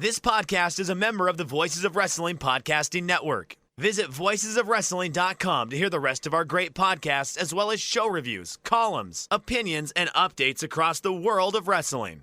This podcast is a member of the Voices of Wrestling Podcasting Network. Visit voicesofwrestling.com to hear the rest of our great podcasts, as well as show reviews, columns, opinions, and updates across the world of wrestling.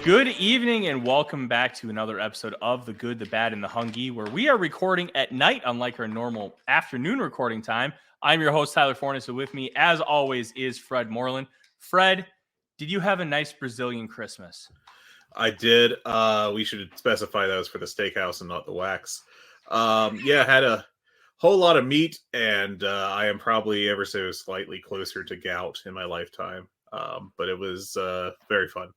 Good evening and welcome back to another episode of The Good, The Bad, and The Hungee, where we are recording at night, unlike our normal afternoon recording time. I'm your host, Tyler Fornes, and with me, as always, is Fred Moreland. Fred, did you have a nice Brazilian Christmas? I did. We should specify that was for the steakhouse and not the wax. Yeah, had a whole lot of meat, and I am probably ever so slightly closer to gout in my lifetime. But it was very fun.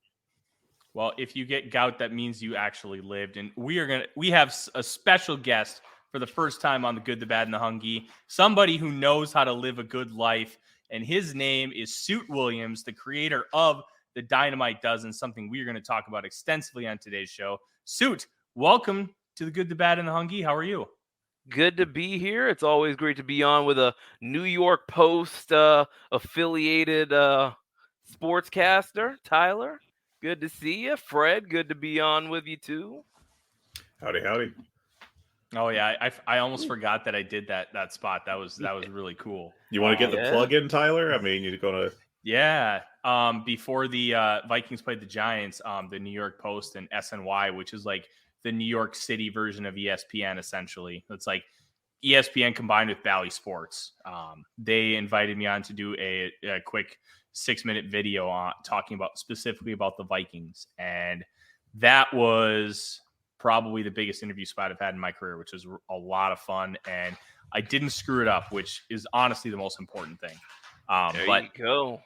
Well, if you get gout, that means you actually lived. And we have a special guest for the first time on The Good, The Bad, and The Hungee, somebody who knows how to live a good life. And his name is Suit Willams, the creator of the Dynamite Dozen, something we're going to talk about extensively on today's show. Suit, welcome to The Good, The Bad, and The Hungee. How are you? Good to be here. It's always great to be on with a New York Post affiliated sportscaster, Tyler. Good to see you, Fred. Good to be on with you too. Howdy, howdy. Oh yeah, I almost forgot that I did that spot. That was really cool. You want to get the plug in, Tyler? I mean, you're gonna. Yeah. Before the Vikings played the Giants, the New York Post and SNY, which is like the New York City version of ESPN, essentially. It's like ESPN combined with Bally Sports. They invited me on to do a quick 6-minute video on talking specifically about the Vikings. And that was probably the biggest interview spot I've had in my career, which was a lot of fun. And I didn't screw it up, which is honestly the most important thing. There you go.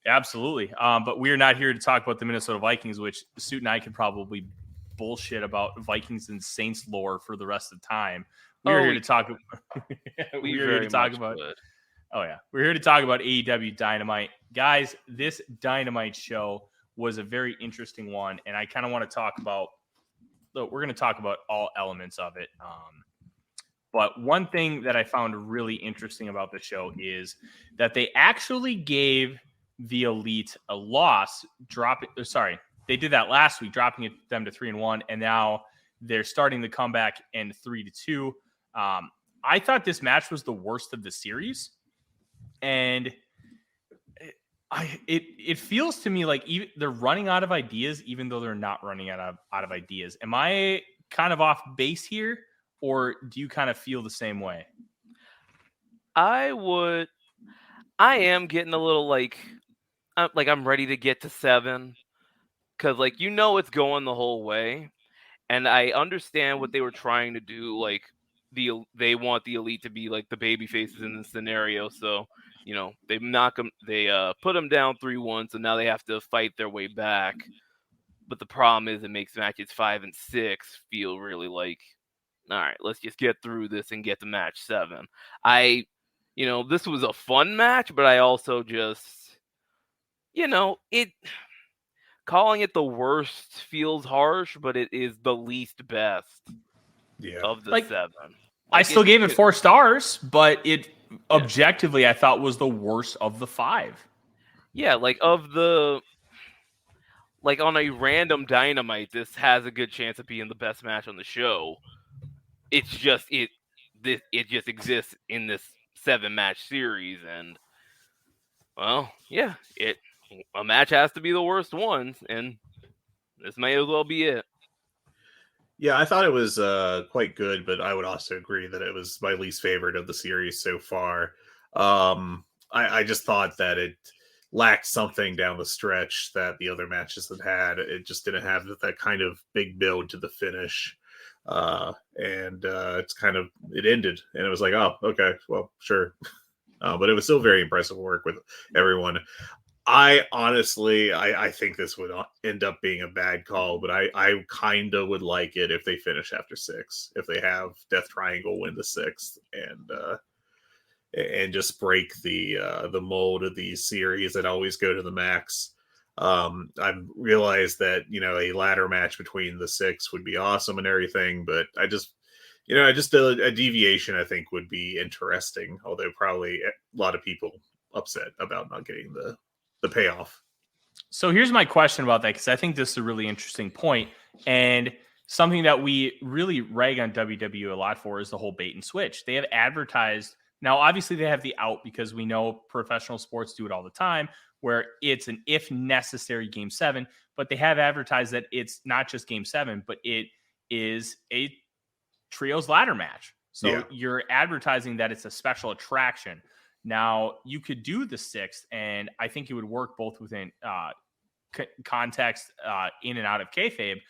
Absolutely. But we're not here to talk about the Minnesota Vikings, which Suit and I could probably bullshit about Vikings and Saints lore for the rest of the time. We're here to talk about Oh, yeah. We're here to talk about AEW Dynamite. Guys, this Dynamite show was a very interesting one, and I kind of want to talk about – we're going to talk about all elements of it. But one thing that I found really interesting about the show is that they actually gave the Elite a loss, they did that last week, dropping them to 3-1, and now they're starting the comeback in 3-2. I thought this match was the worst of the series. And it feels to me like they're running out of ideas, even though they're not running out of ideas. Am I kind of off base here, or do you kind of feel the same way? I am getting a little like I'm ready to get to 7 because it's going the whole way, and I understand what they were trying to do. Like they want the Elite to be like the baby faces in this scenario, so. They put them down 3-1, so now they have to fight their way back. But the problem is it makes matches 5 and 6 feel really like, all right, let's just get through this and get to match 7. This was a fun match, but I also just, calling it the worst feels harsh, but it is the least best of the 7. I still gave it 4 stars, but it objectively I thought was the worst of the 5. Yeah, on a random Dynamite, this has a good chance of being the best match on the show. It's just it just exists in this 7-match series, and a match has to be the worst one, and this may as well be it. Yeah, I thought it was quite good, but I would also agree that it was my least favorite of the series so far. I just thought that it lacked something down the stretch that the other matches had. It just didn't have that kind of big build to the finish. And it ended, and it was like, oh, okay, well, sure. But it was still very impressive work with everyone. I honestly think this would end up being a bad call, but I kind of would like it if they finish after 6, if they have Death Triangle win the 6th and just break the mold of these series that always go to the max. I realized that, a ladder match between the 6 would be awesome and everything, but just a deviation I think would be interesting, although probably a lot of people upset about not getting the payoff. So here's my question about that, because I think this is a really interesting point, and something that we really rag on WWE a lot for is the whole bait and switch. They have advertised. Now, obviously, they have the out because we know professional sports do it all the time, where it's an if necessary game 7, but they have advertised that it's not just game 7, but it is a trios ladder match. So you're advertising that it's a special attraction. Now, you could do the 6th, and I think it would work both within context in and out of kayfabe,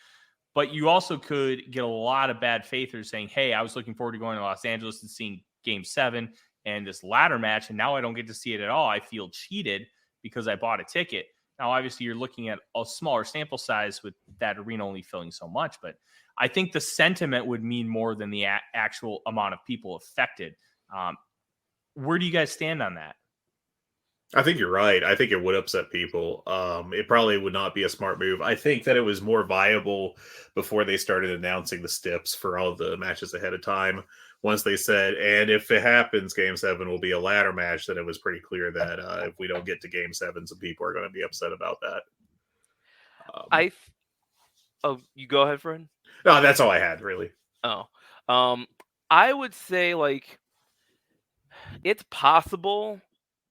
but you also could get a lot of bad faithers saying, hey, I was looking forward to going to Los Angeles and seeing game 7 and this ladder match, and now I don't get to see it at all. I feel cheated because I bought a ticket. Now, obviously, you're looking at a smaller sample size with that arena only filling so much, but I think the sentiment would mean more than the actual amount of people affected. Where do you guys stand on that? I think you're right. I think it would upset people. It probably would not be a smart move. I think that it was more viable before they started announcing the steps for all the matches ahead of time. Once they said, and if it happens, Game 7 will be a ladder match, then it was pretty clear that if we don't get to Game 7, some people are going to be upset about that. You go ahead, Fred. No, that's all I had, really. I would say, it's possible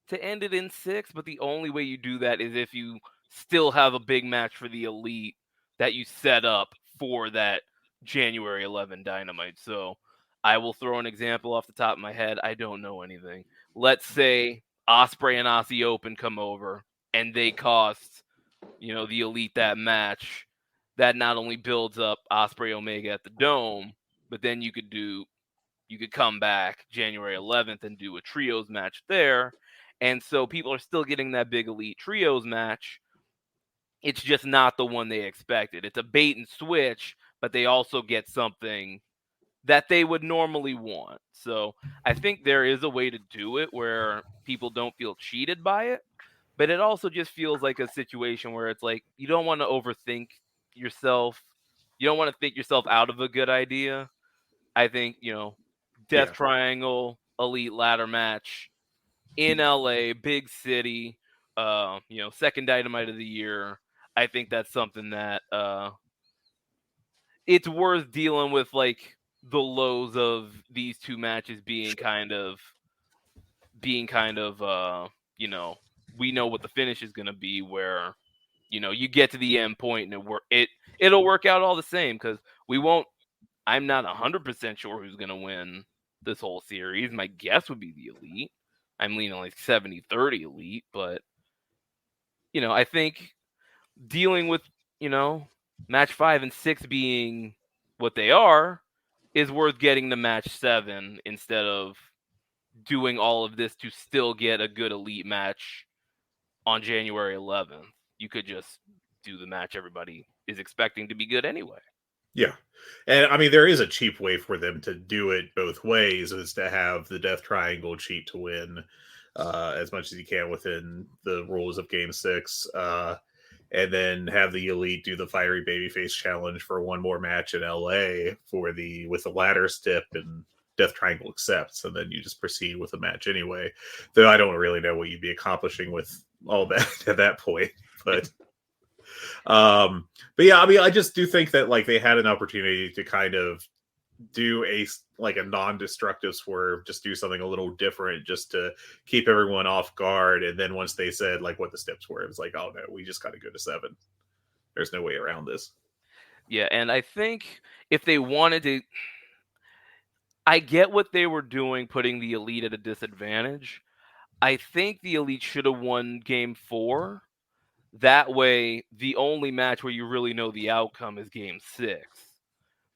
to end it in 6, but the only way you do that is if you still have a big match for the Elite that you set up for that January 11 Dynamite. So I will throw an example off the top of my head. I don't know anything. Let's say Ospreay and Aussie Open come over and they cost, the Elite that match. That not only builds up Ospreay Omega at the Dome, but then you could come back January 11th and do a trios match there. And so people are still getting that big Elite trios match. It's just not the one they expected. It's a bait and switch, but they also get something that they would normally want. So I think there is a way to do it where people don't feel cheated by it, but it also just feels like a situation where it's like, you don't want to overthink yourself. You don't want to think yourself out of a good idea. I think, Death Triangle, Elite ladder match in LA, big city, second Dynamite of the year. I think that's something that it's worth dealing with, the lows of these two matches being kind of we know what the finish is going to be, where you get to the end point and it'll work out all the same, because I'm not 100% sure who's going to win this whole series. My guess would be the Elite. I'm leaning 70-30 Elite, but I think dealing with match 5 and 6 being what they are is worth getting to match 7 instead of doing all of this to still get a good Elite match on January 11th. You could just do the match everybody is expecting to be good anyway. Yeah. And I mean, there is a cheap way for them to do it both ways, is to have the Death Triangle cheat to win as much as you can within the rules of Game 6. And then have the Elite do the Fiery Babyface Challenge for one more match in LA with the ladder step, and Death Triangle accepts, and then you just proceed with the match anyway. Though I don't really know what you'd be accomplishing with all that at that point. But yeah, I mean, I just do think that they had an opportunity to kind of do a non-destructive swerve, just do something a little different, just to keep everyone off guard. And then once they said what the steps were, it was oh no, we just got to go to 7. There's no way around this. Yeah, and I think if they wanted to, I get what they were doing, putting the Elite at a disadvantage. I think the Elite should have won Game 4. That way, the only match where you really know the outcome is Game 6,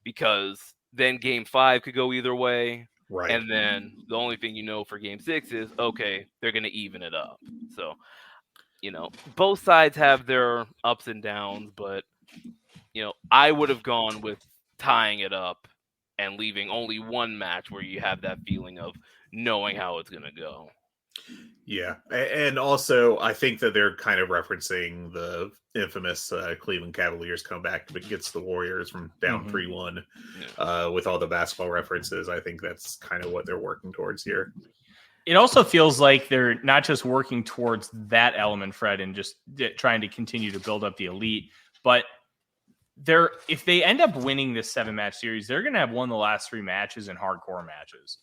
because then Game 5 could go either way. Right. And then the only thing for Game 6 is, okay, they're going to even it up. So, both sides have their ups and downs, but, I would have gone with tying it up and leaving only one match where you have that feeling of knowing how it's going to go. Yeah, and also I think that they're kind of referencing the infamous Cleveland Cavaliers comeback against the Warriors from down 3-1 with all the basketball references. I think that's kind of what they're working towards here. It also feels like they're not just working towards that element, Fred, and just trying to continue to build up the elite, but if they end up winning this 7-match series, they're going to have won the last 3 matches in hardcore matches.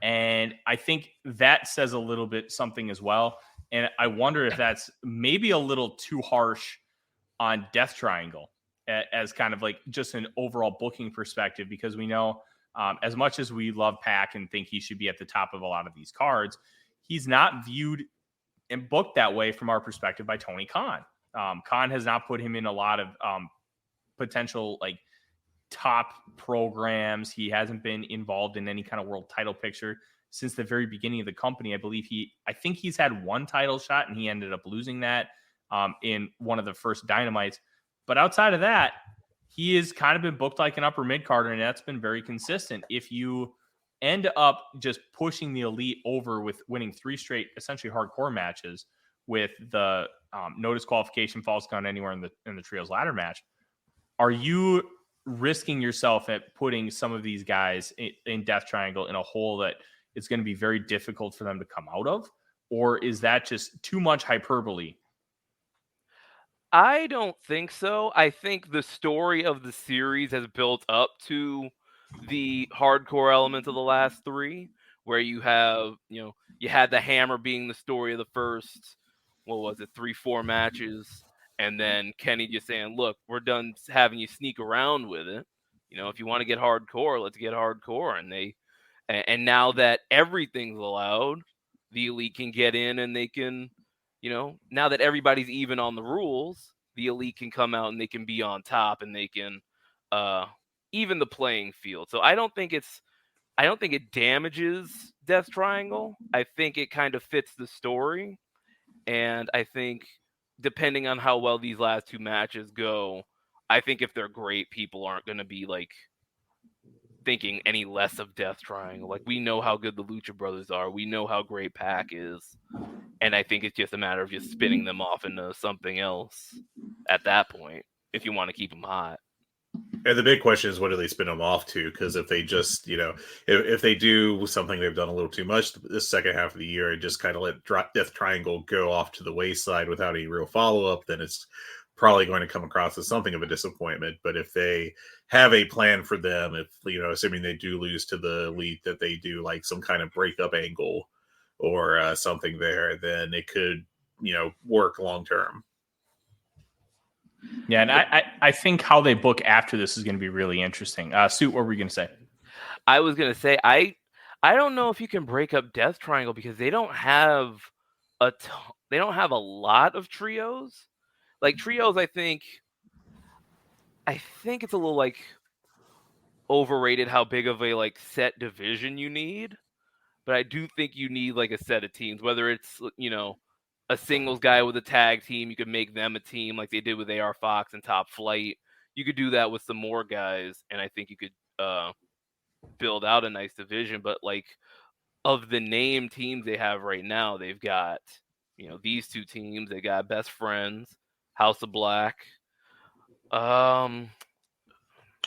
And I think that says a little bit something as well. And I wonder if that's maybe a little too harsh on Death Triangle as kind of like just an overall booking perspective, because we know as much as we love Pac and think he should be at the top of a lot of these cards, he's not viewed and booked that way from our perspective by Tony Khan. Khan has not put him in a lot of potential like top programs. He hasn't been involved in any kind of world title picture since the very beginning of the company. I think he's had 1 title shot and he ended up losing that in one of the first Dynamites. But outside of that, he has kind of been booked like an upper mid carder, and that's been very consistent. If you end up just pushing the elite over with winning 3 straight essentially hardcore matches with the no disqualification, false count anywhere in the trios ladder match, are you risking yourself at putting some of these guys in Death Triangle in a hole that it's going to be very difficult for them to come out of? Or is that just too much hyperbole? I don't think so. I think the story of the series has built up to the hardcore element of the last 3, where you have, you had the Hammer being the story of the first, 3-4 matches. And then Kenny just saying, look, we're done having you sneak around with it. If you want to get hardcore, let's get hardcore. And now that everything's allowed, the elite can get in and they can, now that everybody's even on the rules, the elite can come out and they can be on top and they can even the playing field. So I don't think it damages Death Triangle. I think it kind of fits the story. And I think depending on how well these last 2 matches go, I think if they're great, people aren't going to be like thinking any less of Death Triangle. Like, we know how good the Lucha Brothers are. We know how great Pac is. And I think it's just a matter of just spinning them off into something else at that point, if you want to keep them hot. And the big question is, what do they spin them off to? Because if they just, if they do something they've done a little too much this second half of the year and just kind of let Death Triangle go off to the wayside without any real follow-up, then it's probably going to come across as something of a disappointment. But if they have a plan for them, if, assuming they do lose to the elite, that they do like some kind of breakup angle or something there, then it could, work long-term. Yeah, and I think how they book after this is going to be really interesting. Suit, what were you going to say? I was going to say, I don't know if you can break up Death Triangle because they don't have a lot of trios. Like, trios, I think it's a little like overrated how big of a like set division you need. But I do think you need like a set of teams, whether it's, a singles guy with a tag team. You could make them a team like they did with AR Fox and Top Flight. You could do that with some more guys, and I think you could build out a nice division. But like, of the name teams they have right now, they've got, these 2 teams. They got Best Friends, House of Black, Los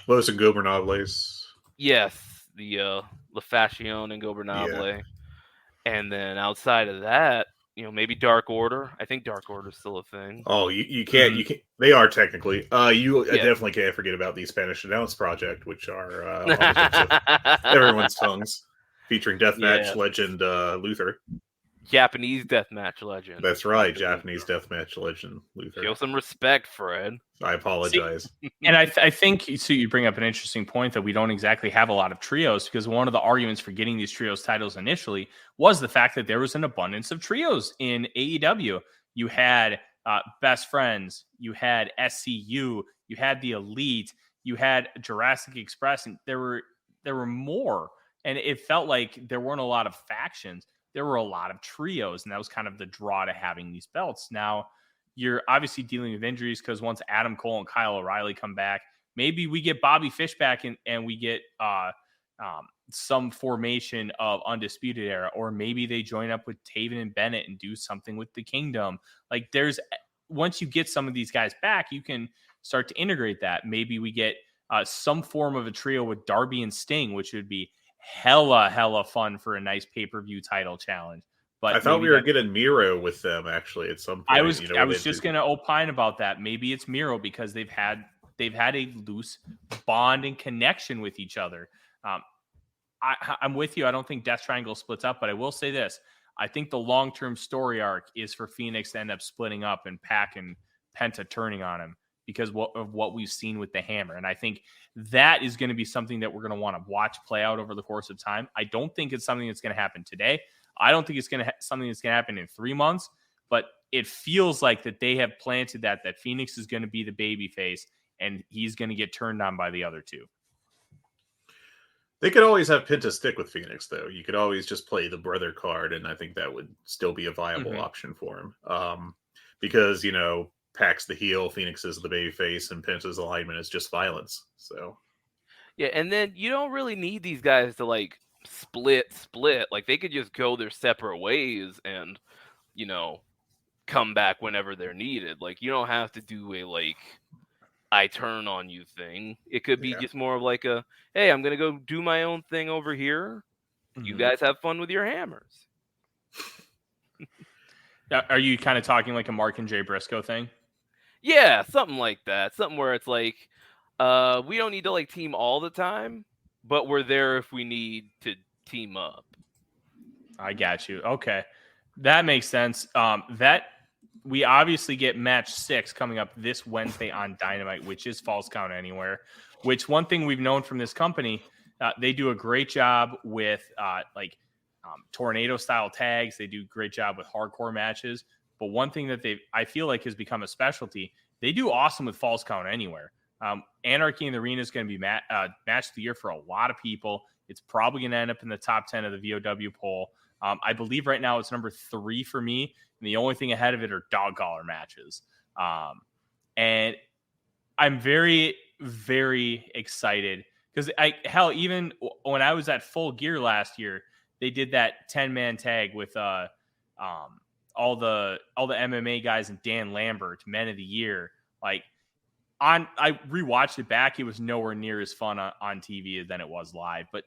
Ingobernables. Yes, the La Fashion and Gobernable. Yeah. And then outside of that, maybe Dark Order. I think Dark Order is still a thing. Oh, you can't. You can't. They are technically. Definitely can't forget about the Spanish Announce Project, which are on the tips of everyone's tongues, featuring deathmatch legend Luther. Japanese deathmatch legend. That's right, Japanese deathmatch legend Luther. Show some respect, Fred. I apologize. And I think so. You bring up an interesting point that we don't exactly have a lot of trios, because one of the arguments for getting these trios titles initially was the fact that there was an abundance of trios in AEW. You had Best Friends, you had SCU, you had the Elite, you had Jurassic Express, and there were more. And it felt like there weren't a lot of factions. There were a lot of trios, and that was kind of the draw to having these belts. Now, you're obviously dealing with injuries, because once Adam Cole and Kyle O'Reilly come back, maybe we get Bobby Fish back and we get some formation of Undisputed Era, or maybe they join up with Taven and Bennett and do something with the Kingdom. Like once you get some of these guys back, you can start to integrate that. Maybe we get some form of a trio with Darby and Sting, which would be hella fun for a nice pay-per-view title challenge. But I thought we were getting Miro with them actually at some point. I was just going to opine about that. Maybe it's Miro because they've had a loose bond and connection with each other. I'm with you. I don't think Death Triangle splits up, but I will say this. I think the long-term story arc is for Phoenix to end up splitting up and Pac and Penta turning on him because of what we've seen with the Hammer. And I think that is going to be something that we're going to want to watch play out over the course of time. I don't think it's something that's going to happen today. I don't think it's going to something that's going to happen in 3 months, but it feels like that they have planted that Phoenix is going to be the baby face and he's going to get turned on by the other two. They could always have Penta stick with Phoenix, though. You could always just play the brother card, and I think that would still be a viable option for him. Because, Pac's the heel, Phoenix is the babyface, and Penta's alignment is just violence. So, yeah, and then you don't really need these guys to like split. Like they could just go their separate ways and, come back whenever they're needed. Like you don't have to do a I turn on you thing. It could be just more of like a, hey, I'm going to go do my own thing over here. You guys have fun with your hammers. Are you kind of talking like a Mark and Jay Briscoe thing? Yeah, something like that. Something where it's like, we don't need to like team all the time, but we're there if we need to team up. I got you. Okay. That makes sense. We obviously get match 6 coming up this Wednesday on Dynamite, which is Falls Count Anywhere, which one thing we've known from this company, they do a great job with tornado style tags. They do a great job with hardcore matches. But one thing that I feel like has become a specialty, they do awesome with Falls Count Anywhere. Anarchy in the Arena is going to be match of the year for a lot of people. It's probably going to end up in the top 10 of the VOW poll. I believe right now it's number 3 for me. And the only thing ahead of it are dog collar matches. And I'm very, very excited because even when I was at Full Gear last year, they did that 10-man tag with all the MMA guys and Dan Lambert, Men of the Year. I rewatched it back. It was nowhere near as fun on TV than it was live, but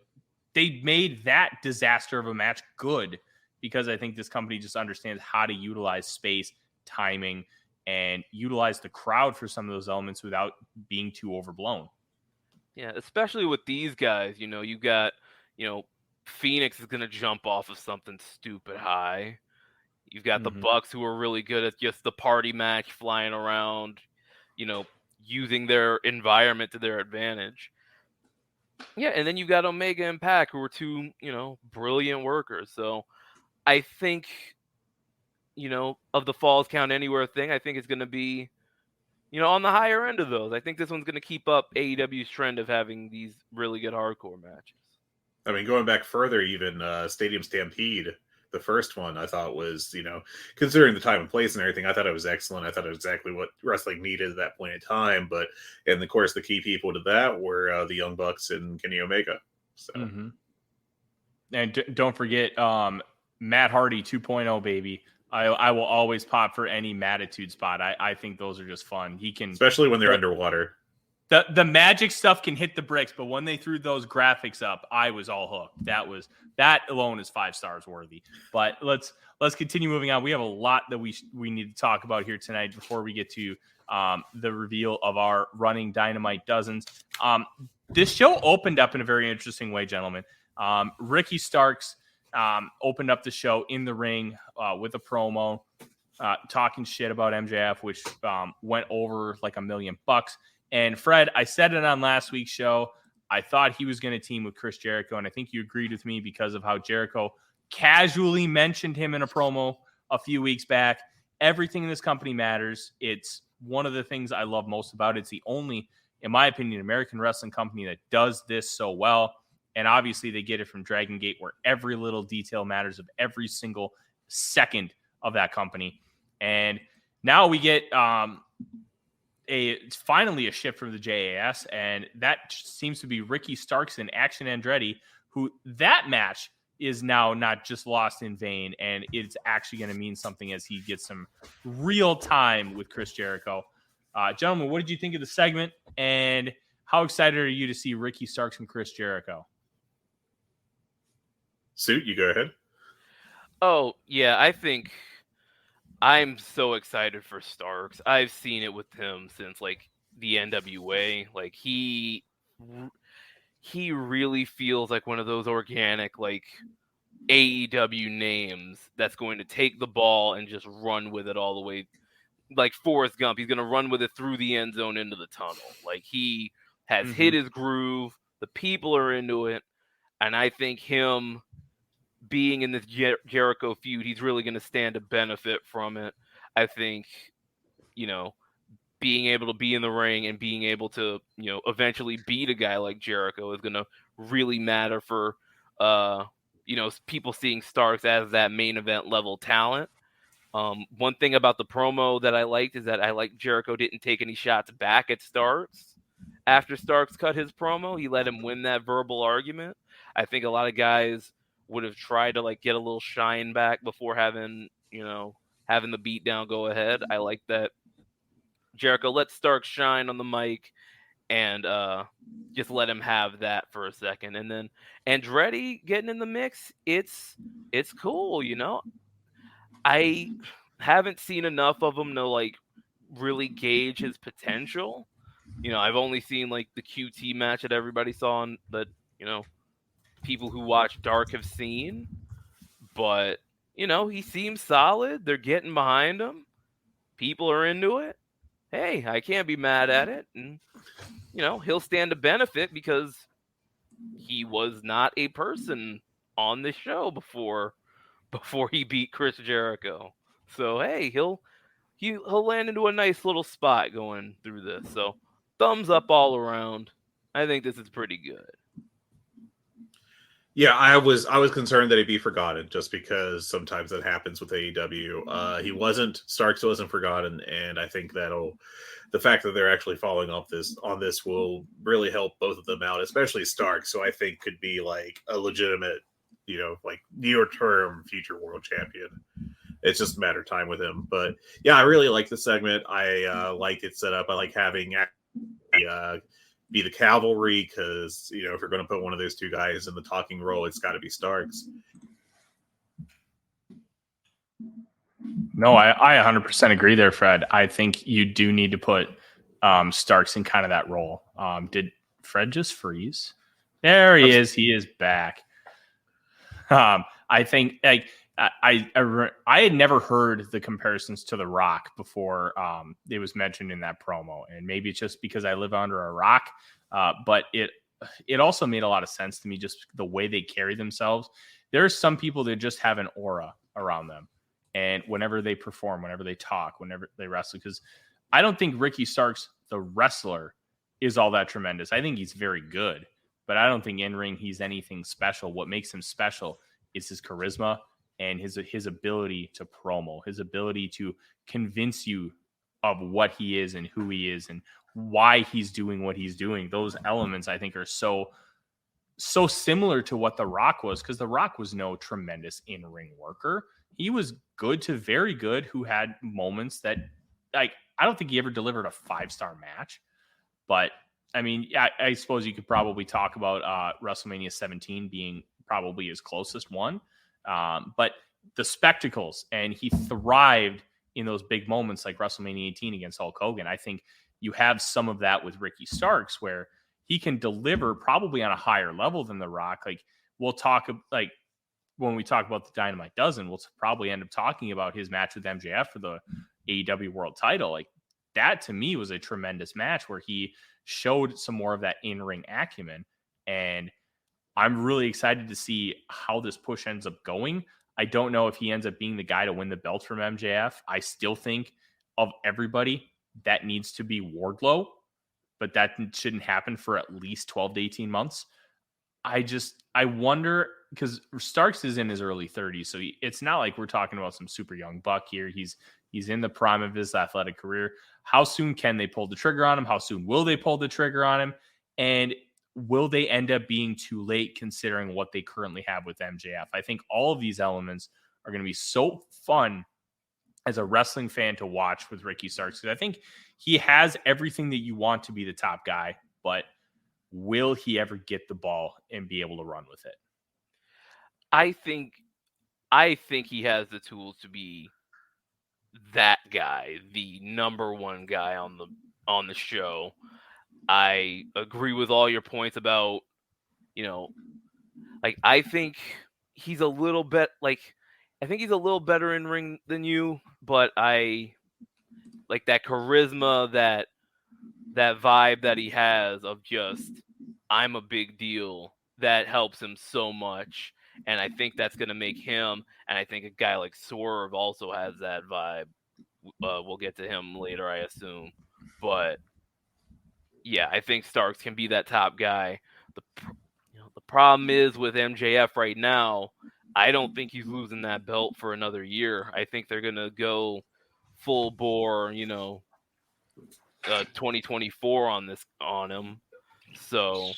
they made that disaster of a match good because I think this company just understands how to utilize space, timing, and utilize the crowd for some of those elements without being too overblown. Yeah, especially with these guys, you got, Phoenix is going to jump off of something stupid high. You've got the Bucks who are really good at just the party match, flying around, using their environment to their advantage. Yeah, and then you've got Omega and Pac who are two, brilliant workers. So I think, of the Falls Count Anywhere thing, I think it's going to be, on the higher end of those. I think this one's going to keep up AEW's trend of having these really good hardcore matches. I mean, going back further, even Stadium Stampede, the first one, I thought was, considering the time and place and everything, I thought it was excellent. I thought it was exactly what wrestling needed at that point in time. But, and of course, the key people to that were the Young Bucks and Kenny Omega. So, and don't forget Matt Hardy 2.0, baby. I will always pop for any Mattitude spot. I think those are just fun. He can, especially when they're underwater. The magic stuff can hit the bricks, but when they threw those graphics up, I was all hooked. That alone is 5 stars worthy. But let's continue moving on. We have a lot that we need to talk about here tonight before we get to the reveal of our running Dynamite Dozens. This show opened up in a very interesting way, gentlemen. Ricky Starks opened up the show in the ring with a promo, talking shit about MJF, which went over like $1 million. And Fred, I said it on last week's show. I thought he was going to team with Chris Jericho, and I think you agreed with me because of how Jericho casually mentioned him in a promo a few weeks back. Everything in this company matters. It's one of the things I love most about it. It's the only, in my opinion, American wrestling company that does this so well. And obviously they get it from Dragon Gate, where every little detail matters of every single second of that company. And now we get it's finally a shift from the JAS, and that seems to be Ricky Starks and Action Andretti, who that match is now not just lost in vain, and it's actually going to mean something as he gets some real time with Chris Jericho. Gentlemen, what did you think of the segment, and how excited are you to see Ricky Starks and Chris Jericho? Suit, you go ahead. Oh, yeah, I think I'm so excited for Starks. I've seen it with him since like the NWA. Like he really feels like one of those organic like AEW names that's going to take the ball and just run with it all the way. Like Forrest Gump, he's going to run with it through the end zone into the tunnel. Like he has hit his groove. The people are into it. And I think him being in this Jericho feud, he's really going to stand to benefit from it. I think, being able to be in the ring and being able to, eventually beat a guy like Jericho is going to really matter for, people seeing Starks as that main event level talent. One thing about the promo that I liked is that I like Jericho didn't take any shots back at Starks. After Starks cut his promo, he let him win that verbal argument. I think a lot of guys would have tried to like get a little shine back before having the beatdown go ahead. I like that Jericho let Starks shine on the mic and just let him have that for a second. And then Andretti getting in the mix, it's cool, I haven't seen enough of him to like really gauge his potential. I've only seen like the QT match that everybody saw and that, people who watch Dark have seen. But, he seems solid. They're getting behind him. People are into it. Hey, I can't be mad at it. And, he'll stand to benefit because he was not a person on the show before he beat Chris Jericho. So, hey, he'll land into a nice little spot going through this. So, thumbs up all around. I think this is pretty good. Yeah, I was concerned that he'd be forgotten just because sometimes that happens with AEW. Starks wasn't forgotten, and I think the fact that they're actually following up on this will really help both of them out, especially Starks, so I think could be like a legitimate, like near-term future world champion. It's just a matter of time with him. But yeah, I really like the segment. I like it set up. I like having be the cavalry because if you're going to put one of those two guys in the talking role, it's got to be Starks. No, I 100% agree there, Fred. I think you do need to put Starks in kind of that role. Did Fred just freeze? There he is. He is back. I think like I had never heard the comparisons to The Rock before it was mentioned in that promo, and maybe it's just because I live under a rock, but it also made a lot of sense to me, just the way they carry themselves. There are some people that just have an aura around them, and whenever they perform, whenever they talk, whenever they wrestle, because I don't think Ricky Starks, the wrestler, is all that tremendous. I think he's very good, but I don't think in ring he's anything special. What makes him special is his charisma and his ability to promo, his ability to convince you of what he is and who he is and why he's doing what he's doing. Those elements, I think, are so similar to what The Rock was, because The Rock was no tremendous in-ring worker. He was good to very good, who had moments that, like, I don't think he ever delivered a 5-star match. But, I mean, I suppose you could probably talk about WrestleMania 17 being probably his closest one. But the spectacles, and he thrived in those big moments like WrestleMania 18 against Hulk Hogan. I think you have some of that with Ricky Starks, where he can deliver probably on a higher level than The Rock. Like, we'll talk, like, when we talk about the Dynamite Dozen, we'll probably end up talking about his match with MJF for the AEW World Title. Like, that to me was a tremendous match where he showed some more of that in-ring acumen, and I'm really excited to see how this push ends up going. I don't know if he ends up being the guy to win the belt from MJF. I still think of everybody that needs to be Wardlow, but that shouldn't happen for at least 12 to 18 months. I wonder, because Starks is in his early 30s, so it's not like we're talking about some super young buck here. He's in the prime of his athletic career. How soon can they pull the trigger on him? How soon will they pull the trigger on him? And will they end up being too late considering what they currently have with MJF? I think all of these elements are going to be so fun as a wrestling fan to watch with Ricky Starks, because I think he has everything that you want to be the top guy, but will he ever get the ball and be able to run with it? I think he has the tools to be that guy, the number one guy on the show. I agree with all your points about, I think he's a little bit I think he's a little better in ring than you, but I like that charisma, that vibe that he has of just, I'm a big deal, that helps him so much. And I think that's going to make him, and I think a guy like Swerve also has that vibe. We'll get to him later, I assume. But yeah, I think Starks can be that top guy. The problem is with MJF right now, I don't think he's losing that belt for another year. I think they're going to go full bore, 2024 on him. So,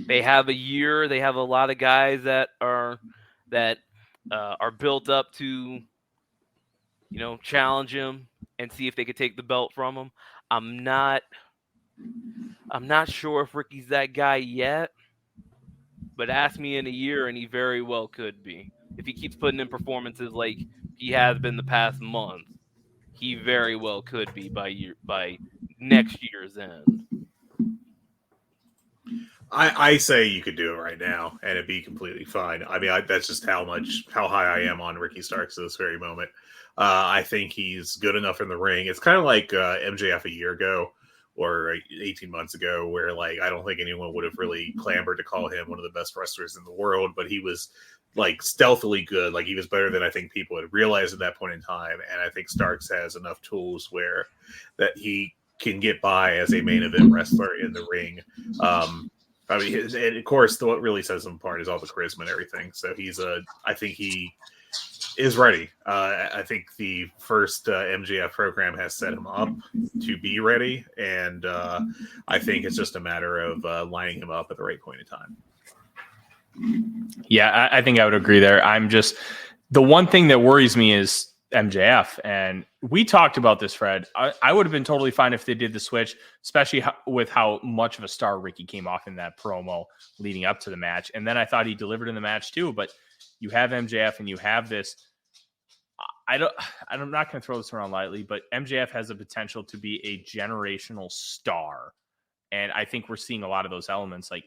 they have a year. They have a lot of guys that are built up to, challenge him and see if they could take the belt from him. I'm not sure if Ricky's that guy yet, but ask me in a year and he very well could be. If he keeps putting in performances like he has been the past month, he very well could be by next year's end. I say you could do it right now and it'd be completely fine. I mean, that's just how high I am on Ricky Starks at this very moment. I think he's good enough in the ring. It's kind of like MJF a year ago or 18 months ago, where like I don't think anyone would have really clamored to call him one of the best wrestlers in the world, but he was like stealthily good. Like he was better than I think people had realized at that point in time. And I think Starks has enough tools where that he can get by as a main event wrestler in the ring. I mean, and of course, what really sets him apart is all the charisma and everything. So I think he is ready. I think the first MJF program has set him up to be ready, and I think it's just a matter of lining him up at the right point in time. Yeah, I think I would agree there. The one thing that worries me is MJF, and we talked about this, Fred. I would have been totally fine if they did the switch, especially with how much of a star Ricky came off in that promo leading up to the match. And then I thought he delivered in the match too, but you have MJF and you have this. I'm not going to throw this around lightly, but MJF has the potential to be a generational star. And I think we're seeing a lot of those elements, like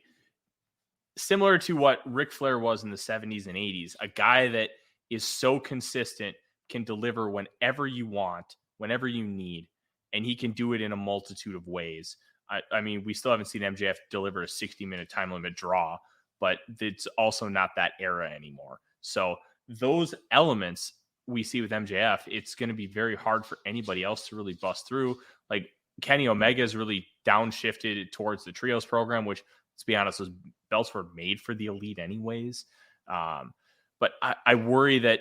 similar to what Ric Flair was in the 70s and 80s, a guy that is so consistent, can deliver whenever you want, whenever you need, and he can do it in a multitude of ways. I mean, we still haven't seen MJF deliver a 60-minute time limit draw, but it's also not that era anymore. So those elements we see with MJF, it's going to be very hard for anybody else to really bust through. Like Kenny Omega is really downshifted towards the trios program, which, let's be honest, those belts were made for the elite anyways. But I worry that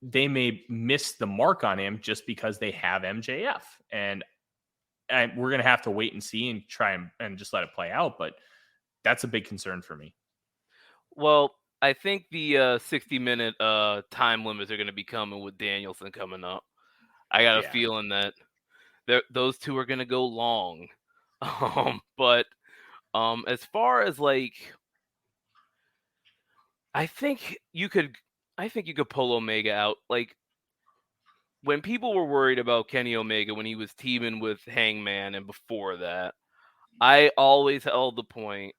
they may miss the mark on him just because they have MJF. And we're going to have to wait and see and try and just let it play out. But that's a big concern for me. Well, I think the 60-minute time limits are going to be coming with Danielson coming up. I got a feeling that those two are going to go long. But as far as like, I think you could pull Omega out. Like when people were worried about Kenny Omega when he was teaming with Hangman and before that, I always held the point,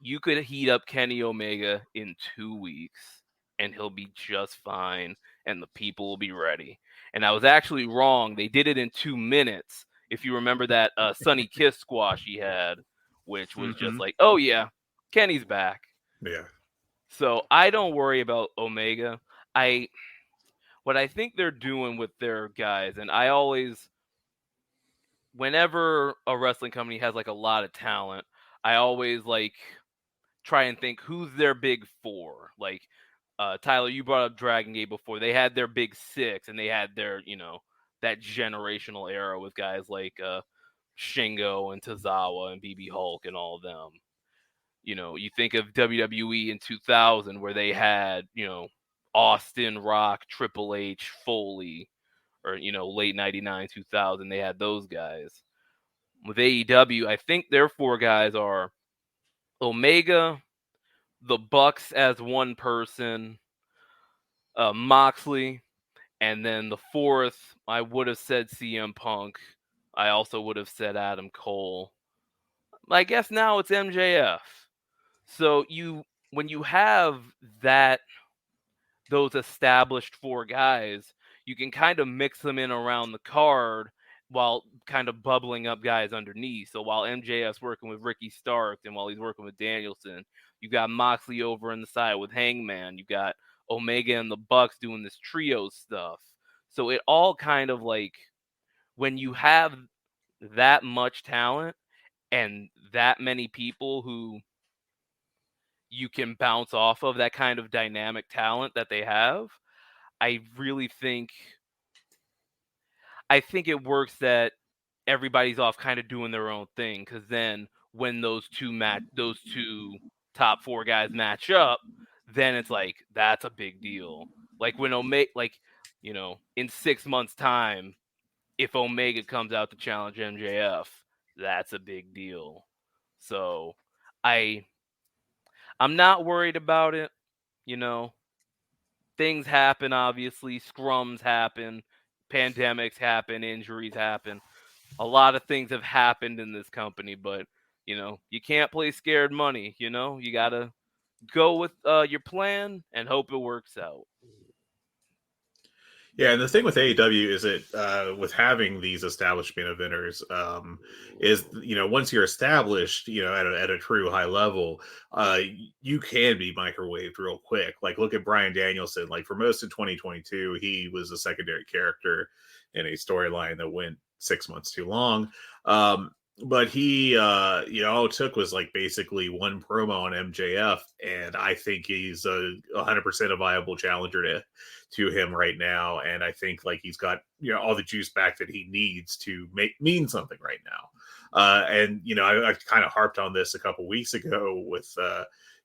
you could heat up Kenny Omega in 2 weeks and he'll be just fine and the people will be ready. And I was actually wrong. They did it in 2 minutes. If you remember that Sunny Kiss squash he had, which was just like, oh yeah, Kenny's back. Yeah. So I don't worry about Omega. What I think they're doing with their guys, and I always, whenever a wrestling company has like a lot of talent, I always like try and think who's their big four. Like Tyler, you brought up Dragon Gate before. They had their big six, and they had their, that generational era with guys like Shingo and Tozawa and BB Hulk and all of them. You know, you think of WWE in 2000 where they had, you know, Austin, Rock, Triple H, Foley, or, you know, late 99, 2000, they had those guys. With AEW, I think their 4 guys are Omega, the Bucks as one person, Moxley, and then the 4th, I would have said CM Punk. I also would have said Adam Cole. I guess now it's MJF. So when you have those established 4 guys, you can kind of mix them in around the card while kind of bubbling up guys underneath. So while MJF's working with Ricky Starks and while he's working with Danielson, you got Moxley over on the side with Hangman. You got Omega and the Bucks doing this trio stuff. So it all kind of like, when you have that much talent and that many people who you can bounce off of, that kind of dynamic talent that they have, I really think it works that everybody's off kind of doing their own thing, because then when those two top 4 guys match up, then it's like, that's a big deal. Like when Omega, like, you know, in 6 months' time, if Omega comes out to challenge MJF, that's a big deal. So I'm not worried about it. You know, things happen, obviously. Scrums happen, pandemics happen, injuries happen. A lot of things have happened in this company, but, you know, you can't play scared money. You know, you got to go with your plan and hope it works out. Yeah, and the thing with AEW is that with having these established main eventers, is, you know, once you're established, you know, at a true high level, you can be microwaved real quick. Like, look at Bryan Danielson. Like, for most of 2022, he was a secondary character in a storyline that went 6 months too long. But he, you know, all it took was like basically one promo on MJF, and I think he's 100% a viable challenger to him right now. And I think like he's got, you know, all the juice back that he needs to mean something right now. And you know, I kind of harped on this a couple weeks ago with,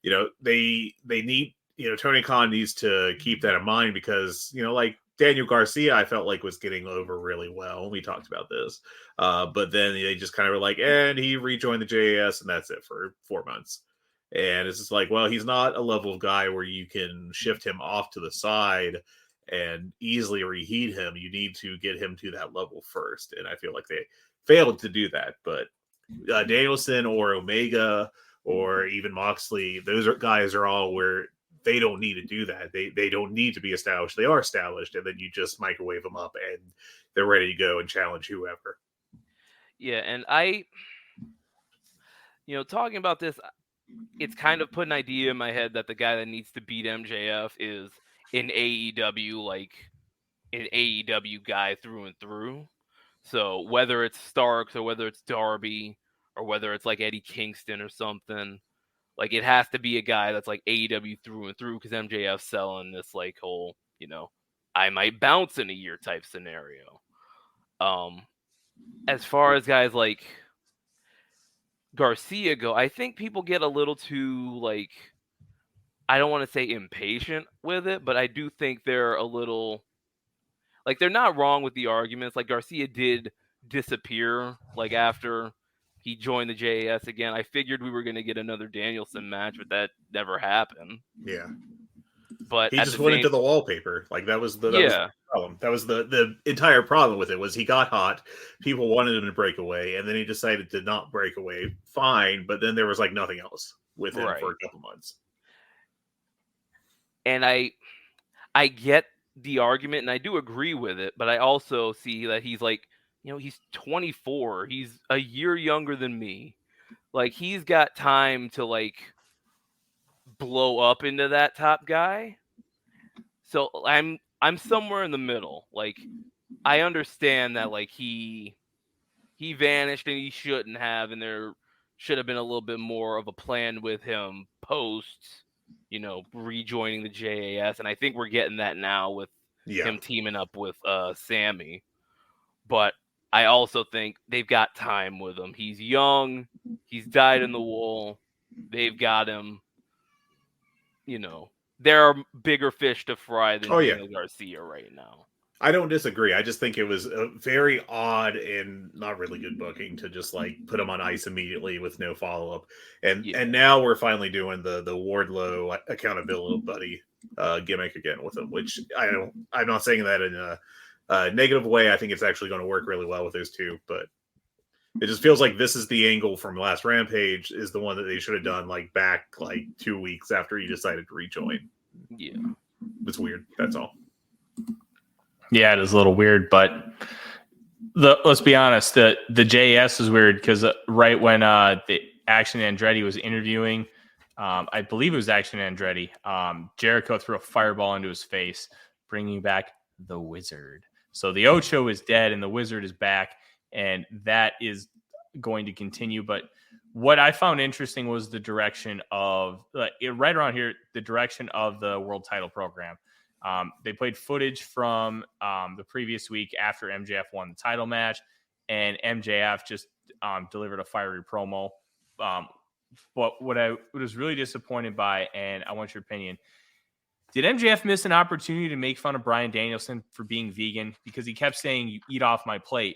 you know, they need, you know, Tony Khan needs to keep that in mind, because, you know, like Daniel Garcia, I felt like was getting over really well. We talked about this, but then they just kind of were like, and he rejoined the JAS, and that's it for 4 months. And it's just like, well, he's not a level of guy where you can shift him off to the side and easily reheat him. You need to get him to that level first, and I feel like they failed to do that. But Danielson or Omega or even Moxley, those guys are all where they don't need to do that. They don't need to be established. They are established, and then you just microwave them up, and they're ready to go and challenge whoever. Yeah, and you know, talking about this, it's kind of put an idea in my head that the guy that needs to beat MJF is an AEW, like an AEW guy through and through. So whether it's Starks or whether it's Darby or whether it's like Eddie Kingston or something, like it has to be a guy that's like AEW through and through, because MJF's selling this like whole, you know, I might bounce in a year type scenario. As far as guys like Garcia go, I think people get a little too, like, I don't want to say impatient with it, but I do think they're a little, like, they're not wrong with the arguments. Like, Garcia did disappear, like, after he joined the JAS again. I figured we were going to get another Danielson match, but that never happened. Yeah. But he just went into the wallpaper. Like, that was the problem. That was the entire problem with it, was he got hot. People wanted him to break away, and then he decided to not break away. Fine, but then there was like nothing else with him for a couple months. And I get the argument, and I do agree with it, but I also see that he's like, you know, he's 24. He's a year younger than me. Like, he's got time to like blow up into that top guy. So I'm somewhere in the middle. Like, I understand that like he vanished and he shouldn't have, and there should have been a little bit more of a plan with him post, you know, rejoining the JAS, and I think we're getting that now with him teaming up with Sammy. But I also think they've got time with him. He's young. He's dyed in the wool. They've got him. There are bigger fish to fry than Daniel Garcia right now. I don't disagree. I just think it was a very odd and not really good booking to just like put him on ice immediately with no follow up. And now we're finally doing the Wardlow accountability buddy gimmick again with him, which I'm not saying that in a negative way. I think it's actually going to work really well with those two, but it just feels like this is the angle from last Rampage is the one that they should have done back 2 weeks after he decided to rejoin. Yeah. It's weird. That's all. Yeah, it is a little weird, but let's be honest, the JS is weird because right when the Action Andretti was interviewing, I believe it was Action Andretti, Jericho threw a fireball into his face, bringing back the Wizard. So the Ocho is dead and the Wizard is back, and that is going to continue. But what I found interesting was the direction of, right around here, the direction of the world title program. They played footage from the previous week after MJF won the title match, and MJF just delivered a fiery promo. But what I was really disappointed by, and I want your opinion, did MJF miss an opportunity to make fun of Bryan Danielson for being vegan? Because he kept saying, "You eat off my plate,"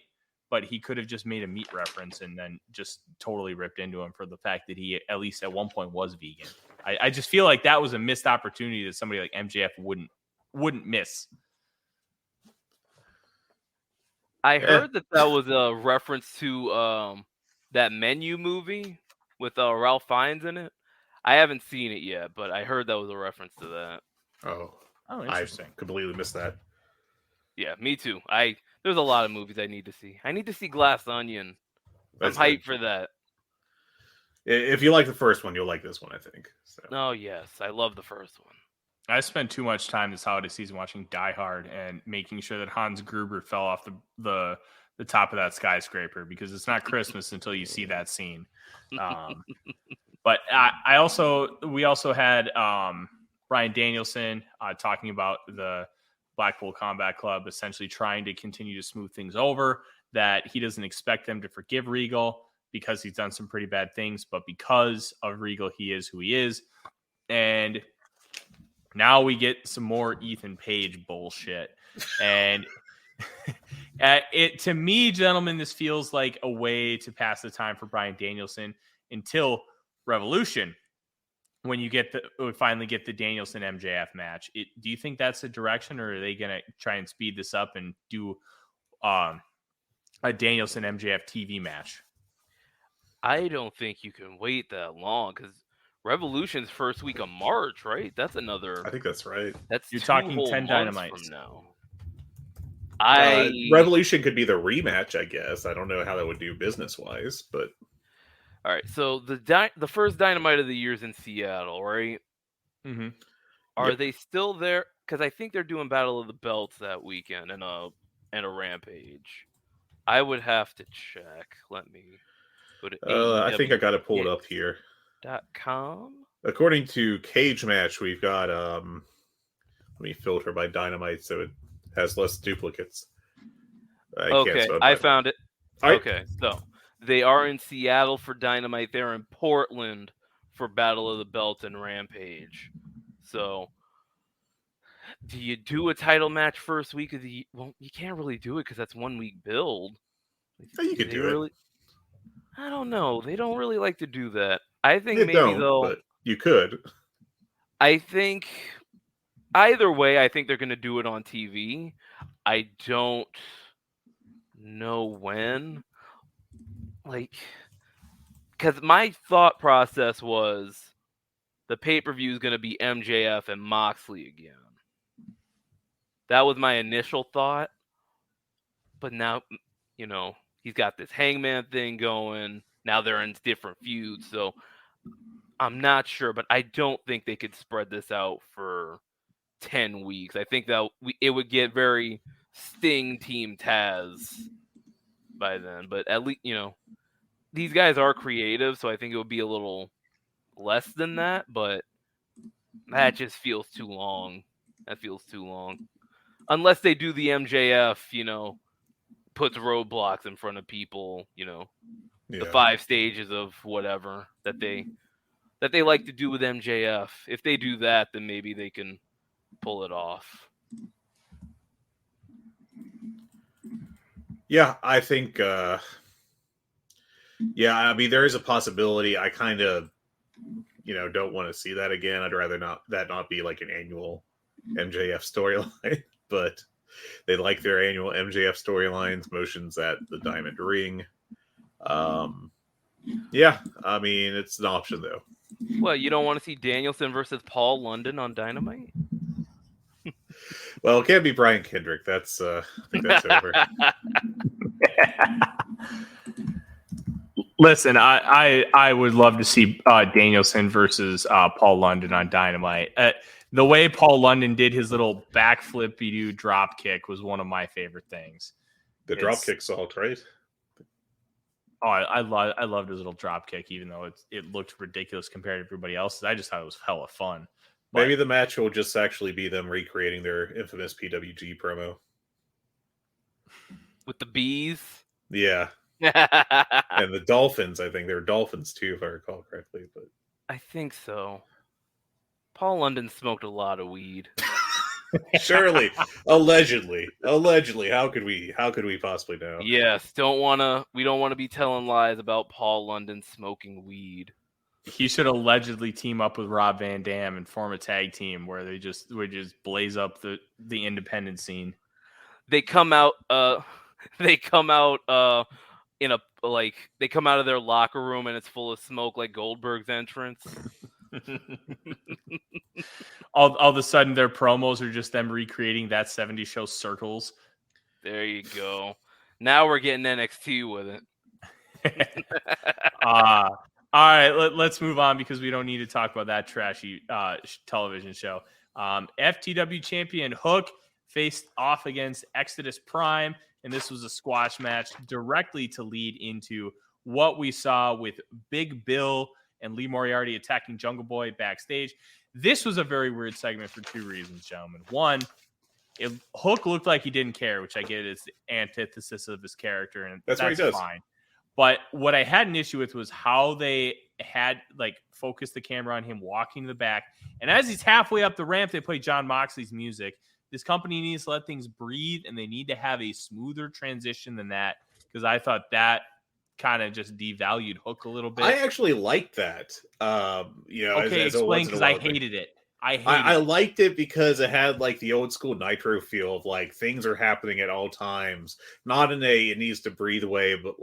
but he could have just made a meat reference and then just totally ripped into him for the fact that he, at least at one point, was vegan. I just feel like that was a missed opportunity that somebody like MJF wouldn't miss. I heard that was a reference to that Menu movie with Ralph Fiennes in it. I haven't seen it yet, but I heard that was a reference to that. Oh, interesting. I completely missed that. Yeah, me too. There's a lot of movies I need to see. I need to see Glass Onion. I'm hyped for that. If you like the first one, you'll like this one, I think. So. Oh, yes. I love the first one. I spent too much time this holiday season watching Die Hard and making sure that Hans Gruber fell off the top of that skyscraper, because it's not Christmas until you see that scene. But we also had Bryan Danielson talking about the Blackpool Combat Club essentially trying to continue to smooth things over, that he doesn't expect them to forgive Regal because he's done some pretty bad things, but because of Regal, he is who he is. And now we get some more Ethan Page bullshit. And to me, gentlemen, this feels like a way to pass the time for Bryan Danielson until Revolution, when we finally get the Danielson MJF match. Do you think that's the direction, or are they going to try and speed this up and do a Danielson MJF TV match? I don't think you can wait that long, because Revolution's first week of March, right? That's another. I think that's right. You're talking 10 Dynamites from now. Revolution could be the rematch, I guess. I don't know how that would do business wise, but all right. So the first Dynamite of the year is in Seattle, right? Mm-hmm. Are they still there? Because I think they're doing Battle of the Belts that weekend and a Rampage. I would have to check. Let me. I think I got it pulled up here. .com. According to Cage Match, we've got let me filter by Dynamite so it has less duplicates. I found it. All right. Okay, so they are in Seattle for Dynamite. They're in Portland for Battle of the Belt and Rampage. So, do you do a title match first week of the? Well, you can't really do it because that's 1 week build. You could do it. I don't know. They don't really like to do that. I think but you could. I think either way, I think they're going to do it on TV. I don't know when. Because my thought process was the pay-per-view is going to be MJF and Moxley again. That was my initial thought. But now, he's got this Hangman thing going. Now they're in different feuds, so I'm not sure, but I don't think they could spread this out for 10 weeks. I think that it would get very Sting Team Taz by then, but at least, these guys are creative, so I think it would be a little less than that, but that just feels too long. That feels too long. Unless they do the MJF, puts roadblocks in front of people, the Yeah. 5 stages of whatever that they like to do with MJF. If they do that, then maybe they can pull it off. Yeah, I think I mean there is a possibility. I kind of don't want to see that again. I'd rather not be like an annual MJF storyline, but they like their annual MJF storylines, motions at the Diamond Ring. Yeah, I mean it's an option though. Well, you don't want to see Danielson versus Paul London on Dynamite? Well, it can't be Brian Kendrick. That's I think that's over. Listen, I would love to see Danielson versus Paul London on Dynamite. The way Paul London did his little backflippy-doo drop kick was one of my favorite things. The drop kick salt, right? Oh, I loved his little drop kick, even though it looked ridiculous compared to everybody else's. I just thought it was hella fun. But maybe the match will just actually be them recreating their infamous PWG promo with the bees. Yeah. And the dolphins, I think they're dolphins too, if I recall correctly. But I think so. Paul London smoked a lot of weed. Surely, allegedly. How could we possibly know? Yes, we don't want to be telling lies about Paul London smoking weed. He should allegedly team up with Rob Van Dam and form a tag team where they just blaze up the independent scene. They come out they come out of their locker room and it's full of smoke like Goldberg's entrance. all of a sudden their promos are just them recreating that 70s show circles. There you go. Now we're getting NXT with it. All right, let's move on because we don't need to talk about that trashy television show. FTW champion Hook faced off against Exodus Prime, and this was a squash match directly to lead into what we saw with Big Bill and Lee Moriarty attacking Jungle Boy backstage. This was a very weird segment for 2 reasons, gentlemen. One, Hook looked like he didn't care, which I get is the antithesis of his character, and that's what he does. Fine. But what I had an issue with was how they had focused the camera on him walking to the back. And as he's halfway up the ramp, they play John Moxley's music. This company needs to let things breathe, and they need to have a smoother transition than that, because I thought that kind of just devalued Hook a little bit. I actually liked that. Okay, explain, because I hated it. I liked it because it had the old school Nitro feel of things are happening at all times, not in it needs to breathe way, but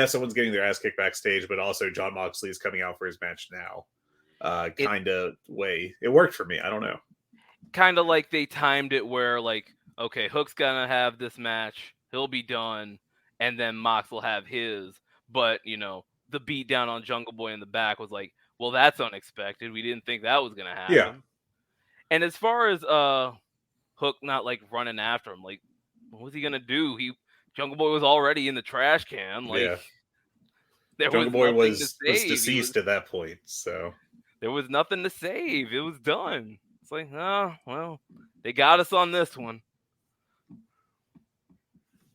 someone's getting their ass kicked backstage, but also John Moxley is coming out for his match now, kind of way. It worked for me. I don't know. Kind of like they timed it where okay, Hook's gonna have this match, he'll be done, and then Mox will have his, but the beat down on Jungle Boy in the back was well, that's unexpected. We didn't think that was going to happen. Yeah. And as far as Hook not running after him, what was he going to do? Jungle Boy was already in the trash can. Jungle Boy was deceased at that point. So there was nothing to save. It was done. It's well, they got us on this one.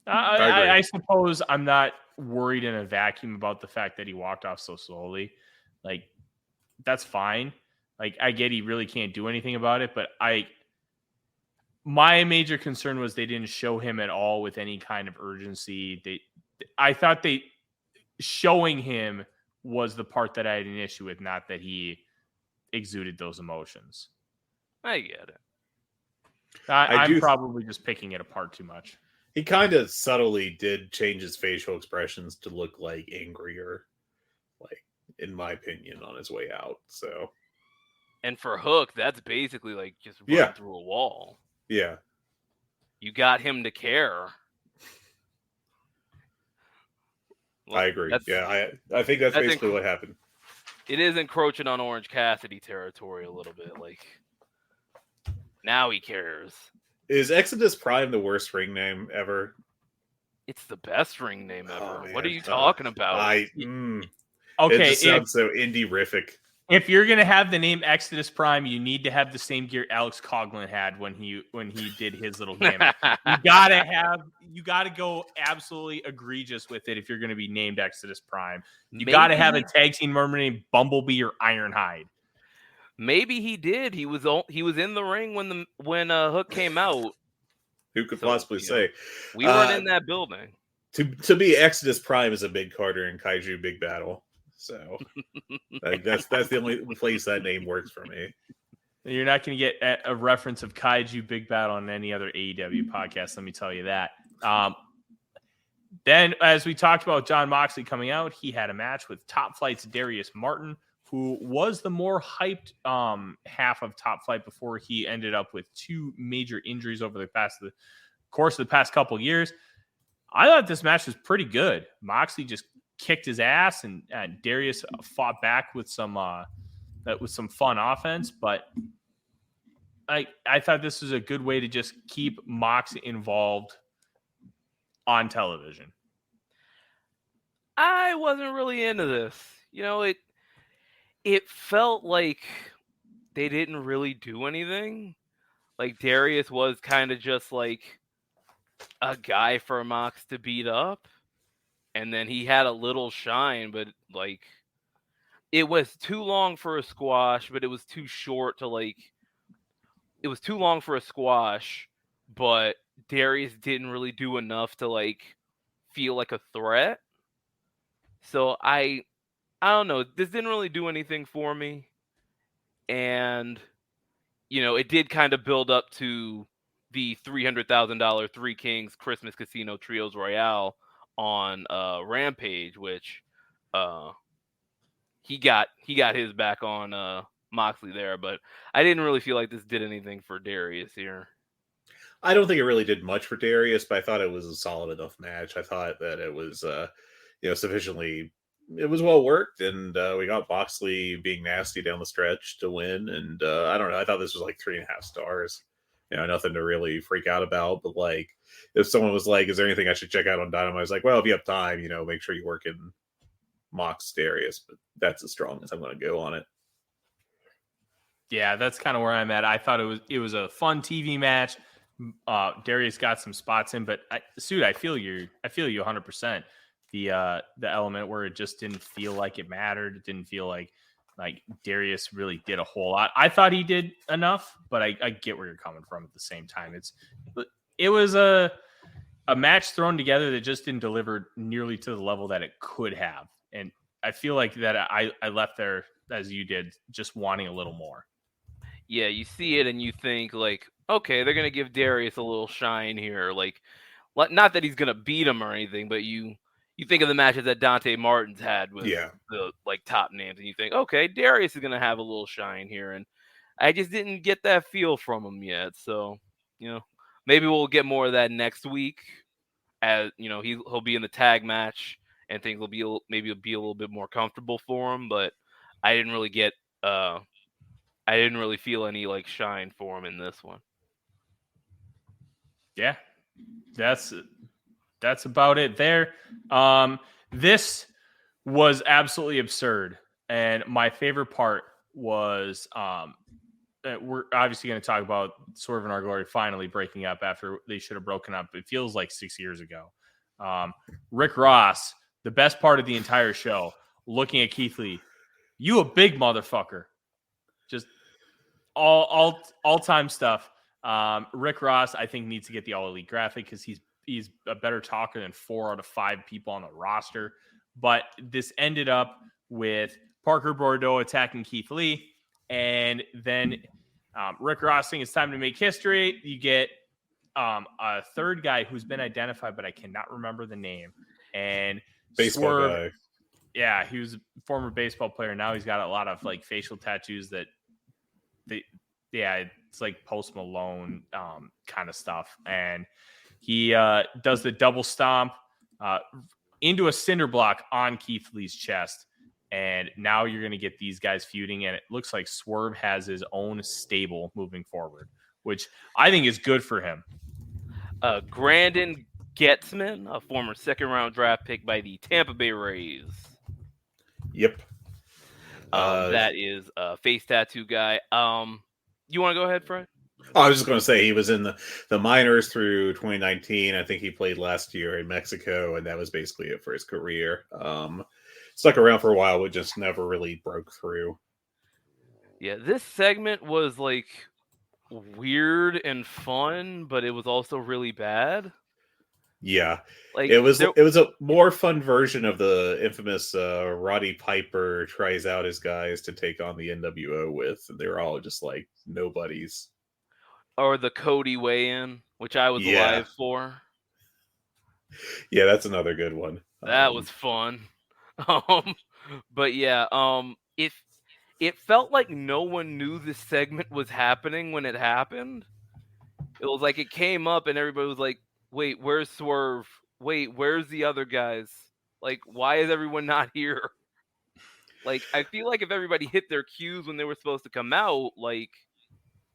I suppose I'm not worried in a vacuum about the fact that he walked off so slowly. That's fine. I get he really can't do anything about it, but my major concern was they didn't show him at all with any kind of urgency. I thought showing him was the part that I had an issue with, not that he exuded those emotions. I get it. I'm probably just picking it apart too much. He kind of subtly did change his facial expressions to look angrier, in my opinion, on his way out. So, and for Hook, that's basically just run through a wall. Yeah, you got him to care. Well, I agree. I think that's basically what happened. It is encroaching on Orange Cassidy territory a little bit. Now he cares. Is Exodus Prime the worst ring name ever? It's the best ring name ever. What are you talking about? Okay, it just sounds so indie-rific. If you're gonna have the name Exodus Prime, you need to have the same gear Alex Coughlin had when he did his little gimmick. You gotta go absolutely egregious with it if you're gonna be named Exodus Prime. You gotta have a tag team member named Bumblebee or Ironhide. Maybe he did. He was in the ring when Hook came out. Who could possibly say? We weren't in that building. To be Exodus Prime is a big Carter and Kaiju Big Battle. So that's the only place that name works for me. You're not going to get a reference of Kaiju Big Battle on any other AEW podcast. Let me tell you that. Then, as we talked about Jon Moxley coming out, he had a match with Top Flight's Darius Martin, who was the more hyped half of Top Flight before he ended up with 2 major injuries over the course of the past couple of years. I thought this match was pretty good. Moxley just kicked his ass, and Darius fought back with some fun offense. But I thought this was a good way to just keep Mox involved on television. I wasn't really into this. It felt like they didn't really do anything. Like Darius was kind of just like a guy for Mox to beat up. And then he had a little shine, but like it was too long for a squash, but it was too short to it was too long for a squash, but Darius didn't really do enough to feel like a threat. So I don't know. This didn't really do anything for me. And, it did kind of build up to the $300,000 Three Kings Christmas Casino Trios Royale on Rampage, which he got his back on Moxley there, but I didn't really feel like this did anything for Darius here. I don't think it really did much for Darius, but I thought it was a solid enough match. I thought that it was sufficiently, it was well worked, and we got Moxley being nasty down the stretch to win, and I don't know, I thought this was 3.5 stars. Nothing to really freak out about, but if someone was like, is there anything I should check out on Dynamite? I was like, well, if you have time, make sure you work in Mox Darius, but that's as strong as I'm going to go on it. Yeah, that's kind of where I'm at. I thought it was a fun TV match. Darius got some spots in, but Suit, I feel you 100%. The element where it just didn't feel like it mattered. It didn't feel like Darius really did a whole lot. I thought he did enough, but I get where you're coming from at the same time. It was a match thrown together that just didn't deliver nearly to the level that it could have. And I feel like that I left there, as you did, just wanting a little more. Yeah, you see it and you think okay, they're going to give Darius a little shine here. Not that he's going to beat him or anything, but you think of the matches that Dante Martin's had with the top names, and you think, okay, Darius is going to have a little shine here. And I just didn't get that feel from him yet. So, maybe we'll get more of that next week. As he'll be in the tag match, and things will be a little bit more comfortable for him. But I didn't really feel any shine for him in this one. Yeah, that's about it there. This was absolutely absurd. And my favorite part was we're obviously going to talk about Swerve and Our Glory finally breaking up after they should have broken up. It feels like 6 years ago. Rick Ross, the best part of the entire show, looking at Keith Lee, you a big motherfucker. Just all-time stuff. Rick Ross, I think, needs to get the All Elite graphic because he's a better talker than 4 out of 5 people on the roster. But this ended up with Parker Bordeaux attacking Keith Lee, and then Rick Ross saying it's time to make history. You get a third guy who's been identified, but I cannot remember the name. And baseball guy. Yeah, he was a former baseball player. Now he's got a lot of facial tattoos that it's like Post Malone kind of stuff. And he does the double stomp into a cinder block on Keith Lee's chest. And now you're going to get these guys feuding, and it looks like Swerve has his own stable moving forward, which I think is good for him. Grandin Getzman, a former second-round draft pick by the Tampa Bay Rays. Yep. That is Face Tattoo Guy. You want to go ahead, Fred? I was just going to say he was in the minors through 2019. I think he played last year in Mexico, and that was basically it for his career. Stuck around for a while, but just never really broke through. Yeah, this segment was like weird and fun, but it was also really bad. Yeah, Like it was a more fun version of the infamous Roddy Piper tries out his guys to take on the NWO with, and they were all just like nobodies. Or the Cody weigh-in, which I was live for. Yeah, that's another good one. That was fun. But yeah, it felt like no one knew this segment was happening when it happened. It was like it came up and everybody was like, wait, where's Swerve? Wait, where's the other guys? Like, why is everyone not here? Like, I feel like if everybody hit their cues when they were supposed to come out, like,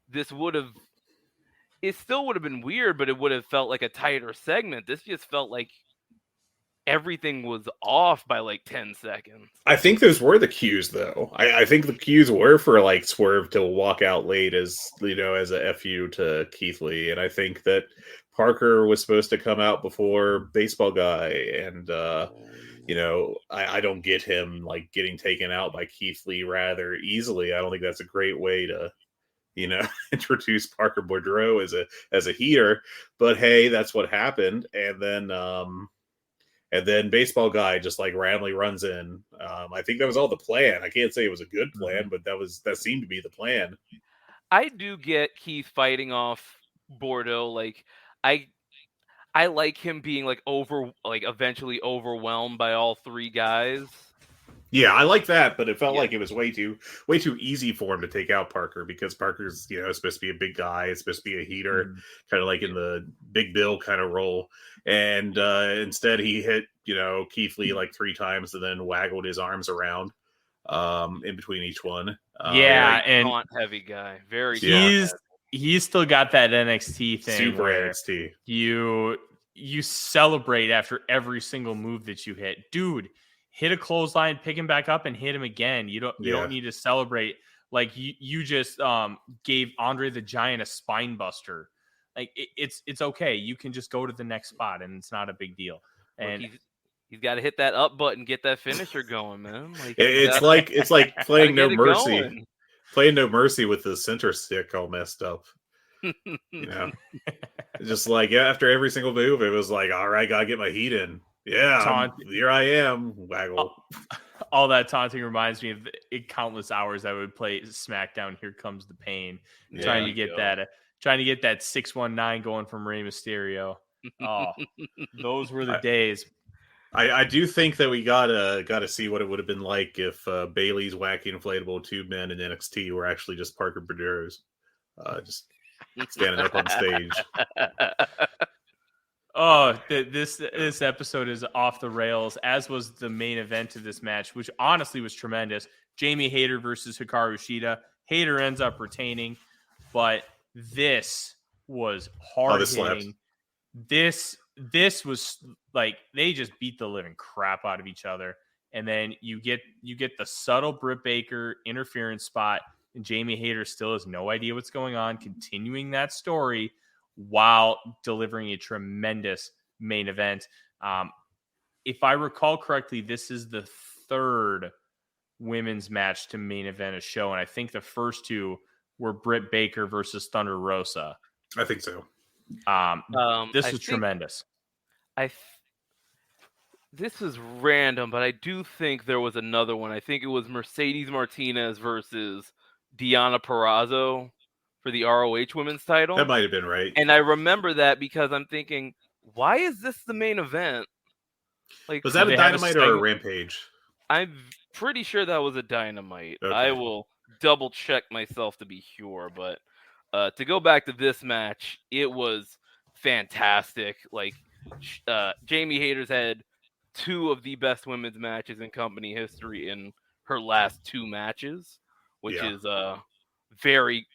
this would have... It still would have been weird, but it would have felt like a tighter segment. This just felt like everything was off by like 10 seconds. I think those were the cues, though. I think the cues were for like Swerve to walk out late as as a FU to Keith Lee, and I think that Parker was supposed to come out before Baseball Guy, and I don't get him like getting taken out by Keith Lee rather easily. I don't think that's a great way to introduce Parker Boudreaux as a heater, but hey, that's what happened. And then Baseball Guy just like randomly runs in. I think that was all the plan. I can't say it was a good plan, but that seemed to be the plan. I do get Keith fighting off Bordeaux. Like I like him being eventually overwhelmed by all three guys. Yeah, I like that, but it felt like it was way too easy for him to take out Parker, because Parker's supposed to be a big guy, it's supposed to be a heater, kind of like in the Big Bill kind of role, and instead he hit Keith Lee like 3 times and then waggled his arms around in between each one. And taunt heavy guy, he's still got that NXT thing, super NXT. You celebrate after every single move that you hit, dude. Hit a clothesline, pick him back up, and hit him again. You don't need to celebrate like you just gave Andre the Giant a spine buster. Like it's okay. You can just go to the next spot, and it's not a big deal. And he's got to hit that up button, get that finisher going, man. Like it's like playing No Mercy, playing No Mercy with the center stick all messed up. Just like after every single move, it was like, all right, gotta get my heat in. Yeah, here I am. Waggle. All that taunting reminds me of countless hours I would play SmackDown. Here Comes the Pain, trying to get that 619 going from Rey Mysterio. Oh, those were the days. I do think that we gotta see what it would have been like if Bailey's wacky inflatable tube men in NXT were actually just Parker Boudreaux's, just standing up on stage. Oh, this episode is off the rails, as was the main event of this match, which honestly was tremendous. Jamie Hayter versus Hikaru Shida. Hayter ends up retaining, but this was hard hitting. This was like they just beat the living crap out of each other, and then you get the subtle Britt Baker interference spot, and Jamie Hayter still has no idea what's going on, continuing that story while delivering a tremendous main event. If I recall correctly, this is the 3rd women's match to main event a show, and I think the first 2 were Britt Baker versus Thunder Rosa. I think so. This was tremendous. This is random, but I do think there was another one. I think it was Mercedes Martinez versus Deonna Purrazzo for the ROH women's title. That might have been right. And I remember that because I'm thinking, why is this the main event? Like, was that a Dynamite or a Rampage? I'm pretty sure that was a Dynamite. Okay. I will double check myself to be sure, but to go back to this match, it was fantastic. Like, Jamie Hayter's had 2 of the best women's matches in company history in her last 2 matches, which is a very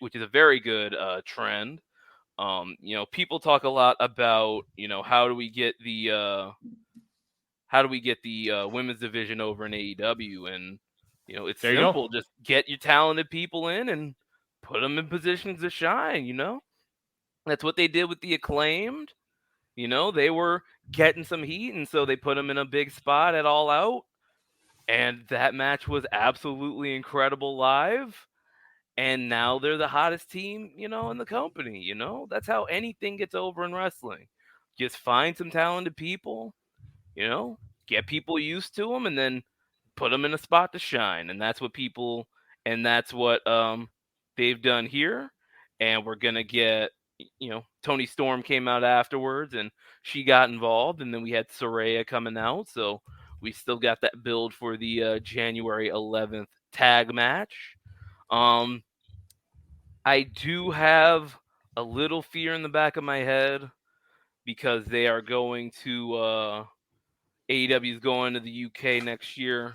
good trend. People talk a lot about how do we get the women's division over in AEW, and It's There you simple. go. Just get your talented people in and put them in positions to shine. That's what they did with the Acclaimed. They were getting some heat, and so they put them in a big spot at All Out. And that match was absolutely incredible live. And now they're the hottest team, in the company. That's how anything gets over in wrestling. Just find some talented people, get people used to them, and then put them in a spot to shine. And that's what they've done here. And we're gonna get, Tony Storm came out afterwards, and she got involved, and then we had Saraya coming out, so we still got that build for the January 11th tag match. I do have a little fear in the back of my head because they are going to AEW is going to the UK next year.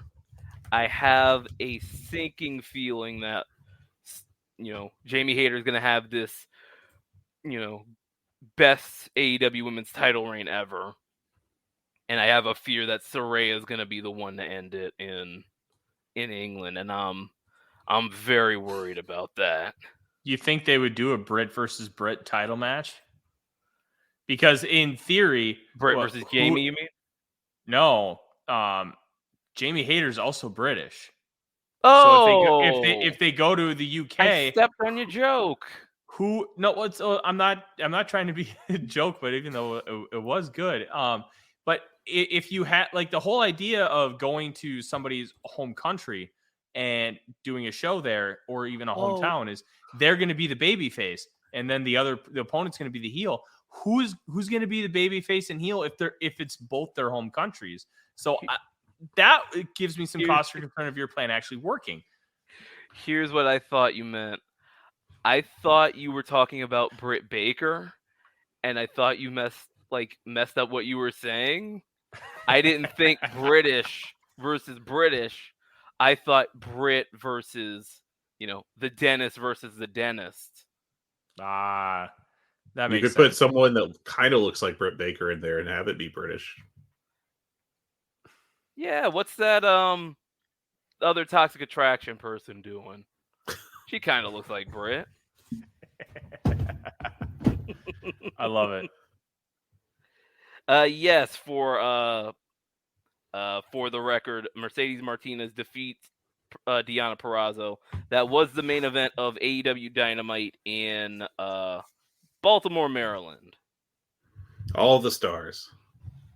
I have a sinking feeling that Jamie Hayter is going to have this best AEW women's title reign ever, and I have a fear that Saraya is going to be the one to end it in England, and I'm very worried about that. You think they would do a Britt versus Britt title match? Because in theory, Britt versus Jamie, you mean? No, Jamie Hayter's also British. Oh, so if they go to the UK, I stepped on your joke. I'm not trying to be a joke, but even though it was good, but if you had like the whole idea of going to somebody's home country and doing a show there, or even a hometown, is they're going to be the baby face, and then the opponent's going to be the heel. Who's going to be the baby face and heel if it's both their home countries? So that gives me some cause for concern of your plan actually working. Here's what I thought you meant. I thought you were talking about Britt Baker, and I thought you messed up what you were saying. I didn't think British versus British. I thought Brit versus, the dentist versus the dentist. That makes sense. You could put someone that kind of looks like Britt Baker in there and have it be British. Yeah, what's that other Toxic Attraction person doing? She kind of looks like Britt. I love it. Yes, for the record, Mercedes Martinez defeats Deonna Purrazzo. That was the main event of AEW Dynamite in Baltimore, Maryland. All the stars.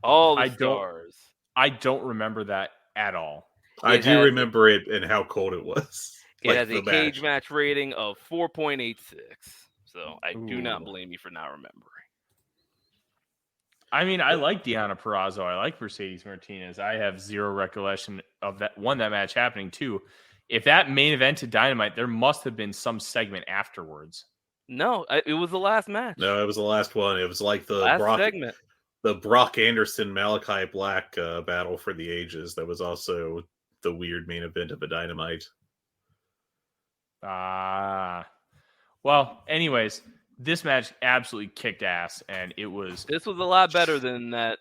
All the stars. I don't remember that at all. I do remember it and how cold it was. It has a cage match rating of 4.86. So I do not blame you for not remembering. I mean, I like Deonna Purrazzo. I like Mercedes Martinez. I have zero recollection of that match happening too. If that main event to Dynamite, there must have been some segment afterwards. No, it was the last match. No, it was the last one. It was like the last segment. The Brock Anderson Malachi Black battle for the ages. That was also the weird main event of a Dynamite. Well, anyways, this match absolutely kicked ass, and this was a lot better than that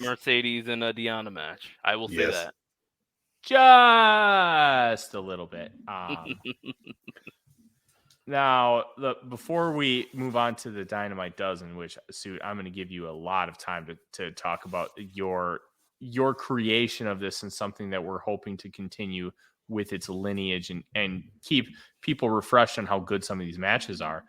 Mercedes and Deonna match. I will say that. Just a little bit. Now, before we move on to the Dynamite Dozen, which, Suit, I'm going to give you a lot of time to talk about your creation of this and something that we're hoping to continue with its lineage and keep people refreshed on how good some of these matches are.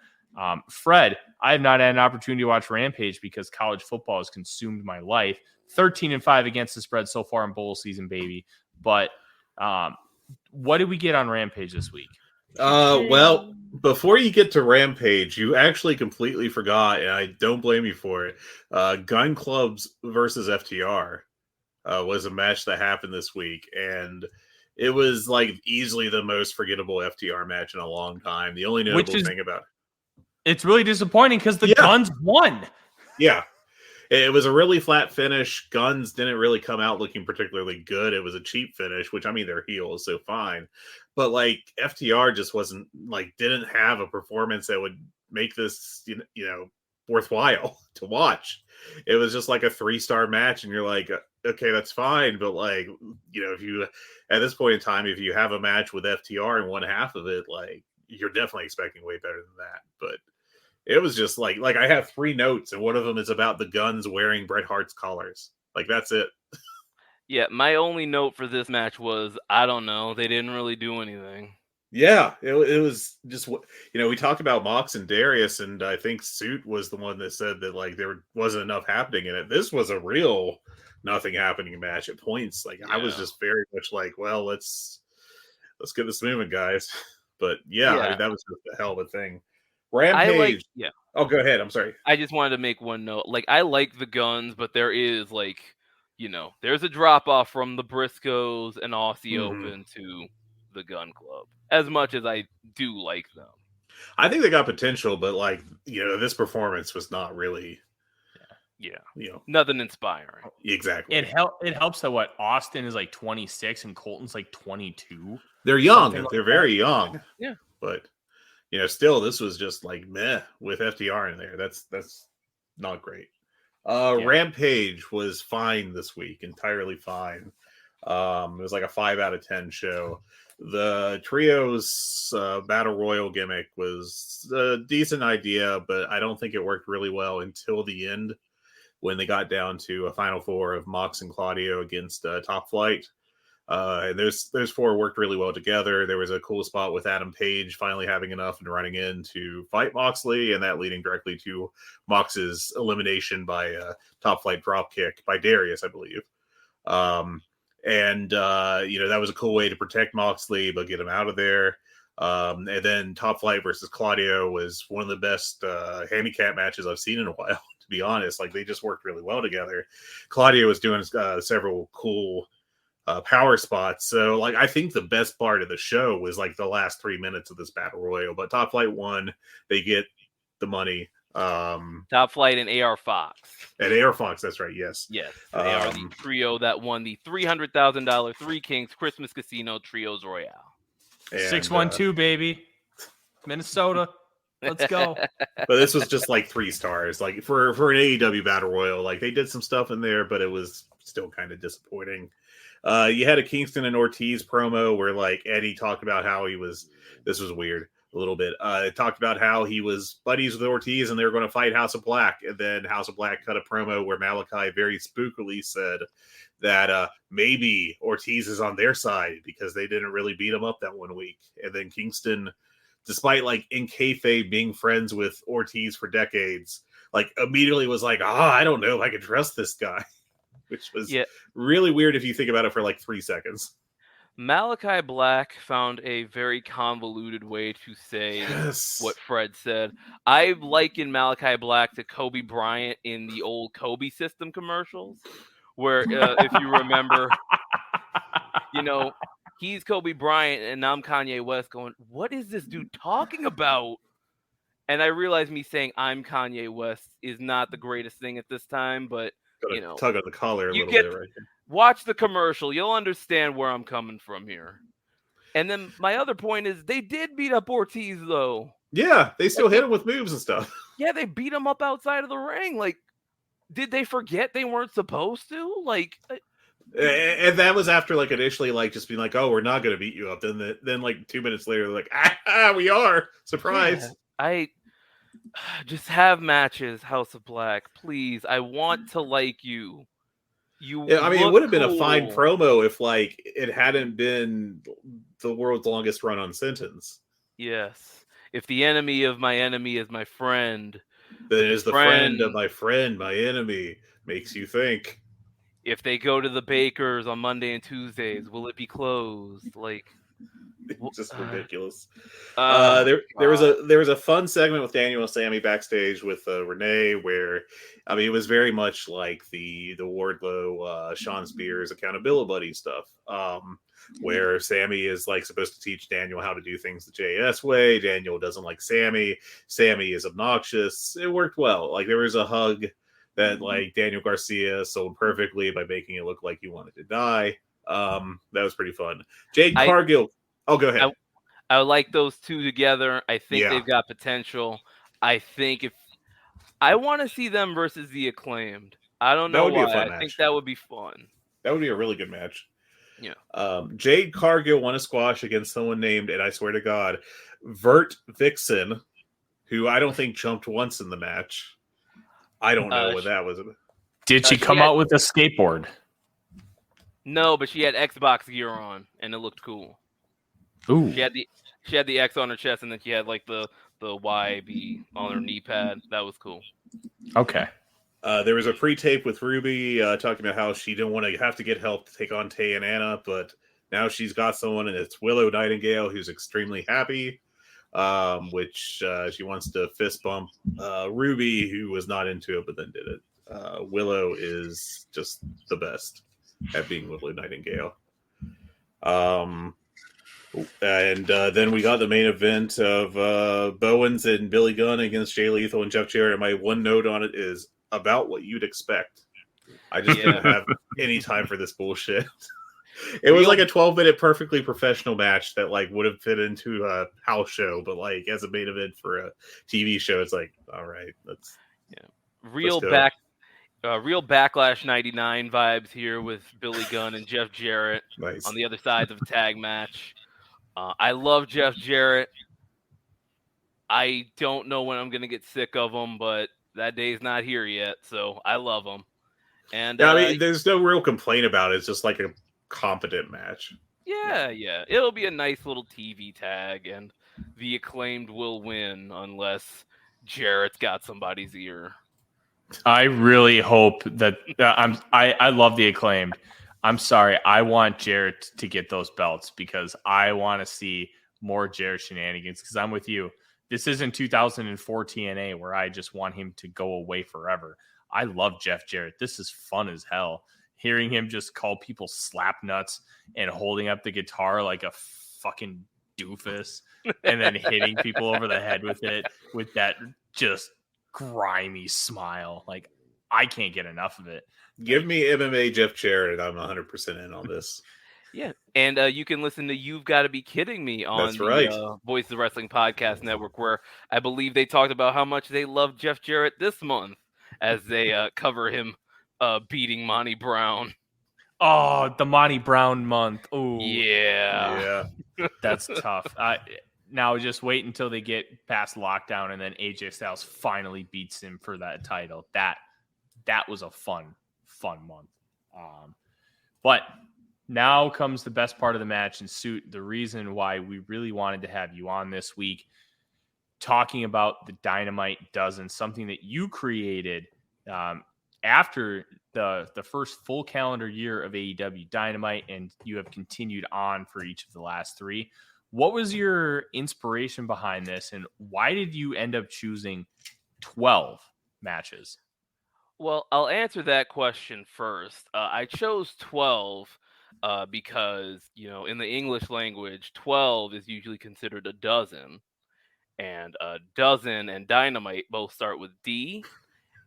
Fred, I have not had an opportunity to watch Rampage because college football has consumed my life. 13-5 against the spread so far in bowl season, baby. But what did we get on Rampage this week? Well, before you get to Rampage, you actually completely forgot, and I don't blame you for it. Gun Clubs versus FTR was a match that happened this week, and it was like easily the most forgettable FTR match in a long time. The only notable thing about it's really disappointing because the Guns won. Yeah. It was a really flat finish. Guns didn't really come out looking particularly good. It was a cheap finish, which, I mean, they're heels, so fine. But, like, FTR just didn't have a performance that would make this, worthwhile to watch. It was just like a 3-star match, and you're like, okay, that's fine, but like, if you at this point in time, if you have a match with FTR in one half of it, like, you're definitely expecting way better than that. But it was just like I have 3 notes, and one of them is about the Guns wearing Bret Hart's collars. Like, that's it. Yeah, my only note for this match was, I don't know, they didn't really do anything. Yeah, it was just, we talked about Mox and Darius, and I think Suit was the one that said that like there wasn't enough happening in it. This was a real nothing happening match at points. Like, I was just very much like, well, let's get this moving, guys. But yeah. I mean, that was just a hell of a thing. Rampage. Oh, go ahead. I'm sorry. I just wanted to make one note. Like, I like the Guns, but there is like, there's a drop off from the Briscoes and Aussie Open to the Gun Club. As much as I do like them, I think they got potential, but like, this performance was not really. Nothing inspiring. Exactly. It helps that Austin is like 26 and Colton's like 22. They're young. They're very young. Yeah. But still, this was just like meh with FTR in there. That's not great. Rampage was fine this week, entirely fine. It was like a 5 out of 10 show. The trios battle royal gimmick was a decent idea, but I don't think it worked really well until the end when they got down to a final 4 of Mox and Claudio against Top Flight. And those 4 worked really well together. There was a cool spot with Adam Page finally having enough and running in to fight Moxley, and that leading directly to Mox's elimination by a Top Flight dropkick by Darius, I believe. And that was a cool way to protect Moxley, but get him out of there. And then Top Flight versus Claudio was one of the best handicap matches I've seen in a while, to be honest. Like, they just worked really well together. Claudio was doing several cool power spots. So, like, I think the best part of the show was like the last 3 minutes of this battle royal. But Top Flight won. They get the money. Top Flight and AR Fox. And AR Fox, that's right. Yes. They are the trio that won the $300,000 Three Kings Christmas Casino Trios Royale. 612, baby. Minnesota. Let's go. But this was just like 3 stars. Like, for an AEW battle royal, like, they did some stuff in there, but it was still kind of disappointing. You had a Kingston and Ortiz promo where like Eddie talked about how this was weird. A little bit. It talked about how he was buddies with Ortiz and they were going to fight House of Black. And then House of Black cut a promo where Malachi very spookily said that maybe Ortiz is on their side because they didn't really beat him up that one week. And then Kingston, despite like in kayfabe being friends with Ortiz for decades, like immediately was like, I don't know if I can trust this guy, which was really weird if you think about it for like 3 seconds. Malachi Black found a very convoluted way to say what Fred said. I liken Malachi Black to Kobe Bryant in the old Kobe system commercials, where if you remember, he's Kobe Bryant and I'm Kanye West going, what is this dude talking about? And I realize me saying I'm Kanye West is not the greatest thing at this time, but tug on the collar a little bit right here. Watch the commercial. You'll understand where I'm coming from here. And then my other point is they did beat up Ortiz, though. Yeah, they still hit him with moves and stuff. Yeah, they beat him up outside of the ring. Like, did they forget they weren't supposed to? Like, and that was after like initially like just being like, oh, we're not going to beat you up. Then like 2 minutes later, they're like, we are. Surprise. Yeah, I just have matches, House of Black, please. I want to like you. I mean, it would have been a fine promo if like it hadn't been the world's longest run on sentence. Yes. If the enemy of my enemy is my friend, then is the friend of my friend my enemy? Makes you think. If they go to the Bakers on Monday and Tuesdays, will it be closed? Like, it's just ridiculous. There was a fun segment with Daniel and Sammy backstage with Renee where, I mean, it was very much like the Wardlow, Sean Spears accountability buddy stuff, where Sammy is like supposed to teach Daniel how to do things the JS way. Daniel doesn't like Sammy. Sammy is obnoxious. It worked well. Like, there was a hug that like Daniel Garcia sold perfectly by making it look like he wanted to die. That was pretty fun. Jade Cargill. Oh, go ahead. I like those two together. I think they've got potential. I think I want to see them versus the Acclaimed. I don't That know would be a why. fun I think match. that would be fun. That would be a really good match. Yeah. Jade Cargill won a squash against someone named, and I swear to God, Vert Vixen, who I don't think jumped once in the match. I don't know what that was. Did she come out with a skateboard? No, but she had Xbox gear on, and it looked cool. Ooh. She had the X on her chest, and then she had like the YB on her knee pad. That was cool. Okay. There was a pre-tape with Ruby talking about how she didn't want to have to get help to take on Tay and Anna, but now she's got someone, and it's Willow Nightingale, who's extremely happy, which she wants to fist bump Ruby, who was not into it, but then did it. Willow is just the best at being Willow Nightingale. And then we got the main event of Bowens and Billy Gunn against Jay Lethal and Jeff Jarrett. And my one note on it is about what you'd expect. I just didn't have any time for this bullshit. It was like a 12-minute perfectly professional match that like would have fit into a house show, but like as a main event for a TV show, it's like, all right, let's real Backlash 99 vibes here with Billy Gunn and Jeff Jarrett on the other sides of a tag match. I love Jeff Jarrett. I don't know when I'm going to get sick of him, but that day's not here yet, so I love him. And I mean, there's no real complaint about it. It's just like a competent match. Yeah. It'll be a nice little TV tag, and the Acclaimed will win unless Jarrett's got somebody's ear. I really hope that I love the Acclaimed. I'm sorry. I want Jarrett to get those belts because I want to see more Jarrett shenanigans because I'm with you. This isn't 2004 TNA where I just want him to go away forever. I love Jeff Jarrett. This is fun as hell. Hearing him just call people slap nuts and holding up the guitar like a fucking doofus and then hitting people over the head with it with that just grimy smile. Like, I can't get enough of it. Give me MMA Jeff Jarrett, and I'm 100% in on this. Yeah, and you can listen to You've Got to Be Kidding Me on the Voices of Wrestling Podcast Network, where I believe they talked about how much they love Jeff Jarrett this month as they cover him beating Monty Brown. Oh, the Monty Brown month. Oh, yeah. That's tough. Now just wait until they get past lockdown, and then AJ Styles finally beats him for that title. That was a fun month. But now comes the best part of the match, and Suit, the reason why we really wanted to have you on this week, talking about the Dynamite Dozen, something that you created after the first full calendar year of AEW Dynamite, and you have continued on for each of the last three. What was your inspiration behind this, and why did you end up choosing 12 matches? Well, I'll answer that question first. I chose 12 because, in the English language, 12 is usually considered a dozen. And a dozen and Dynamite both start with D,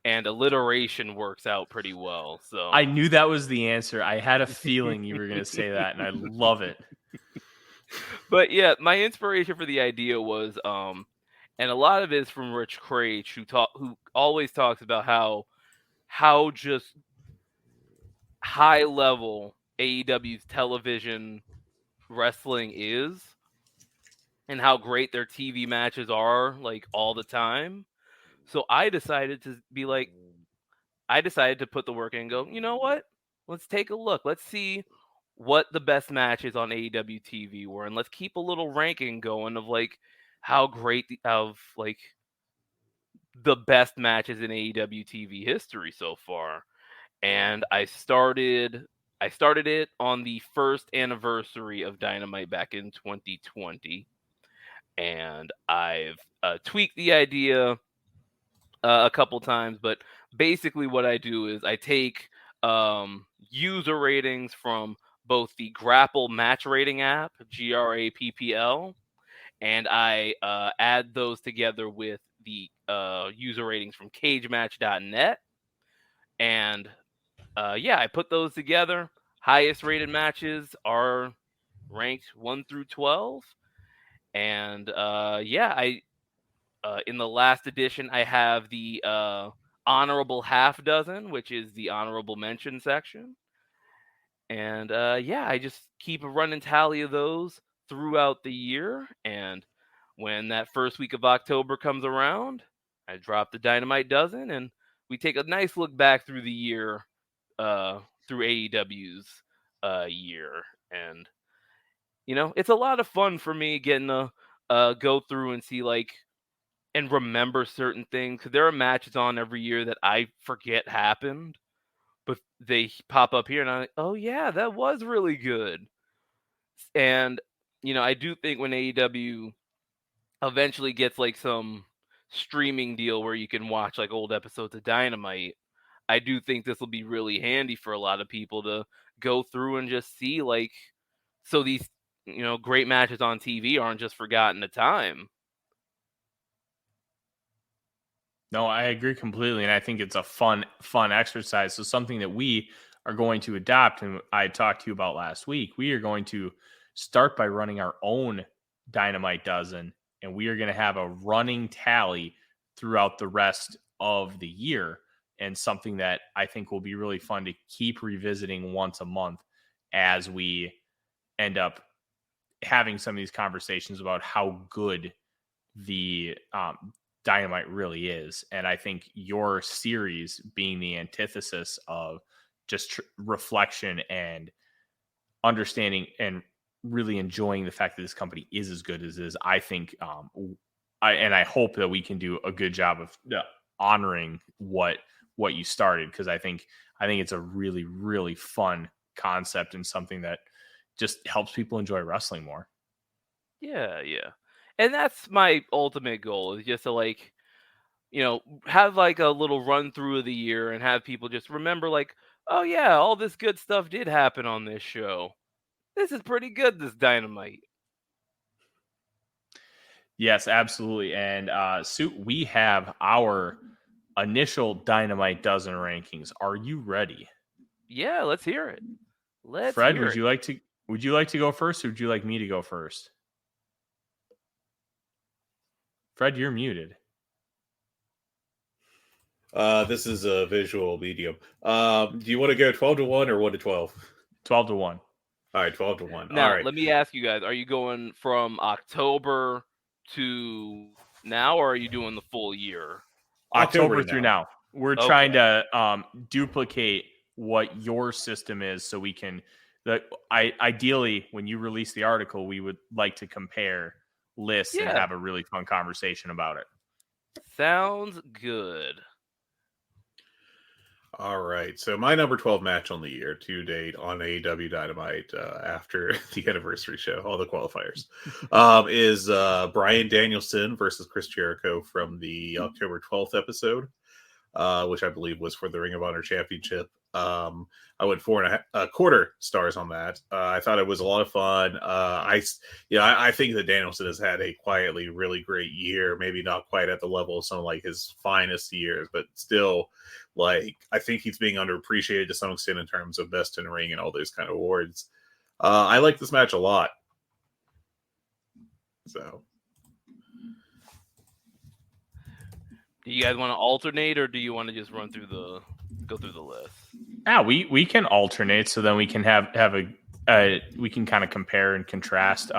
and alliteration works out pretty well. So I knew that was the answer. I had a feeling you were going to say that, and I love it. But yeah, my inspiration for the idea was, and a lot of it is from Rich Craich, who always talks about how just high level AEW's television wrestling is, and how great their TV matches are, like, all the time. So I decided to put the work in and go, you know what? Let's take a look. Let's see what the best matches on AEW TV were, and let's keep a little ranking going of like how great the best matches in AEW TV history so far. And I started it on the first anniversary of Dynamite back in 2020, and I've tweaked the idea a couple times, but basically what I do is I take user ratings from both the Grapple match rating app, GRAPPL, and I add those together with the user ratings from cagematch.net. And I put those together. Highest rated matches are ranked 1 through 12. And In the last edition, I have the honorable half dozen, which is the honorable mention section. And I just keep a running tally of those throughout the year. And when that first week of October comes around, I drop the Dynamite Dozen, and we take a nice look back through the year, through AEW's year. And, it's a lot of fun for me getting to go through and see, and remember certain things. 'Cause there are matches on every year that I forget happened, but they pop up here, and I'm like, oh, yeah, that was really good. And, I do think when AEW eventually gets some streaming deal where you can watch old episodes of Dynamite, I do think this will be really handy for a lot of people to go through and just see so these great matches on TV aren't just forgotten to time. No, I agree completely, and I think it's a fun exercise. So something that we are going to adopt, and I talked to you about last week, we are going to start by running our own Dynamite Dozen, and we are going to have a running tally throughout the rest of the year, and something that I think will be really fun to keep revisiting once a month as we end up having some of these conversations about how good the Dynamite really is. And I think your series being the antithesis of just reflection and understanding and really enjoying the fact that this company is as good as it is, I think I hope that we can do a good job of honoring what you started, because I think it's a really, really fun concept and something that just helps people enjoy wrestling more. Yeah. And that's my ultimate goal, is just to have a little run through of the year and have people just remember oh yeah, all this good stuff did happen on this show. This is pretty good, this Dynamite. Yes, absolutely. And Suit, we have our initial Dynamite Dozen rankings. Are you ready? Yeah, let's hear it. Fred, would you like to go first, or would you like me to go first? Fred, you're muted. This is a visual medium. Do you want to go 12-1 or 1-12? 12-1. All right, 12-1. Now, all right. Let me ask you guys, are you going from October to now, or are you doing the full year? October through now. We're trying to duplicate what your system is, so we can ideally, when you release the article, we would like to compare lists and have a really fun conversation about it. Sounds good. All right. So my number 12 match on the year to date on AEW Dynamite after the anniversary show, all the qualifiers, is Bryan Danielson versus Chris Jericho from the October 12th episode, which I believe was for the Ring of Honor Championship. I went 4.25 stars on that. I thought it was a lot of fun. I think that Danielson has had a quietly really great year. Maybe not quite at the level of some of his finest years, but still, I think he's being underappreciated to some extent in terms of best in ring and all those kind of awards. I like this match a lot. So, Do you guys want to alternate, or do you want to just go through the list? Yeah, we can alternate, so then we can have we can kind of compare and contrast.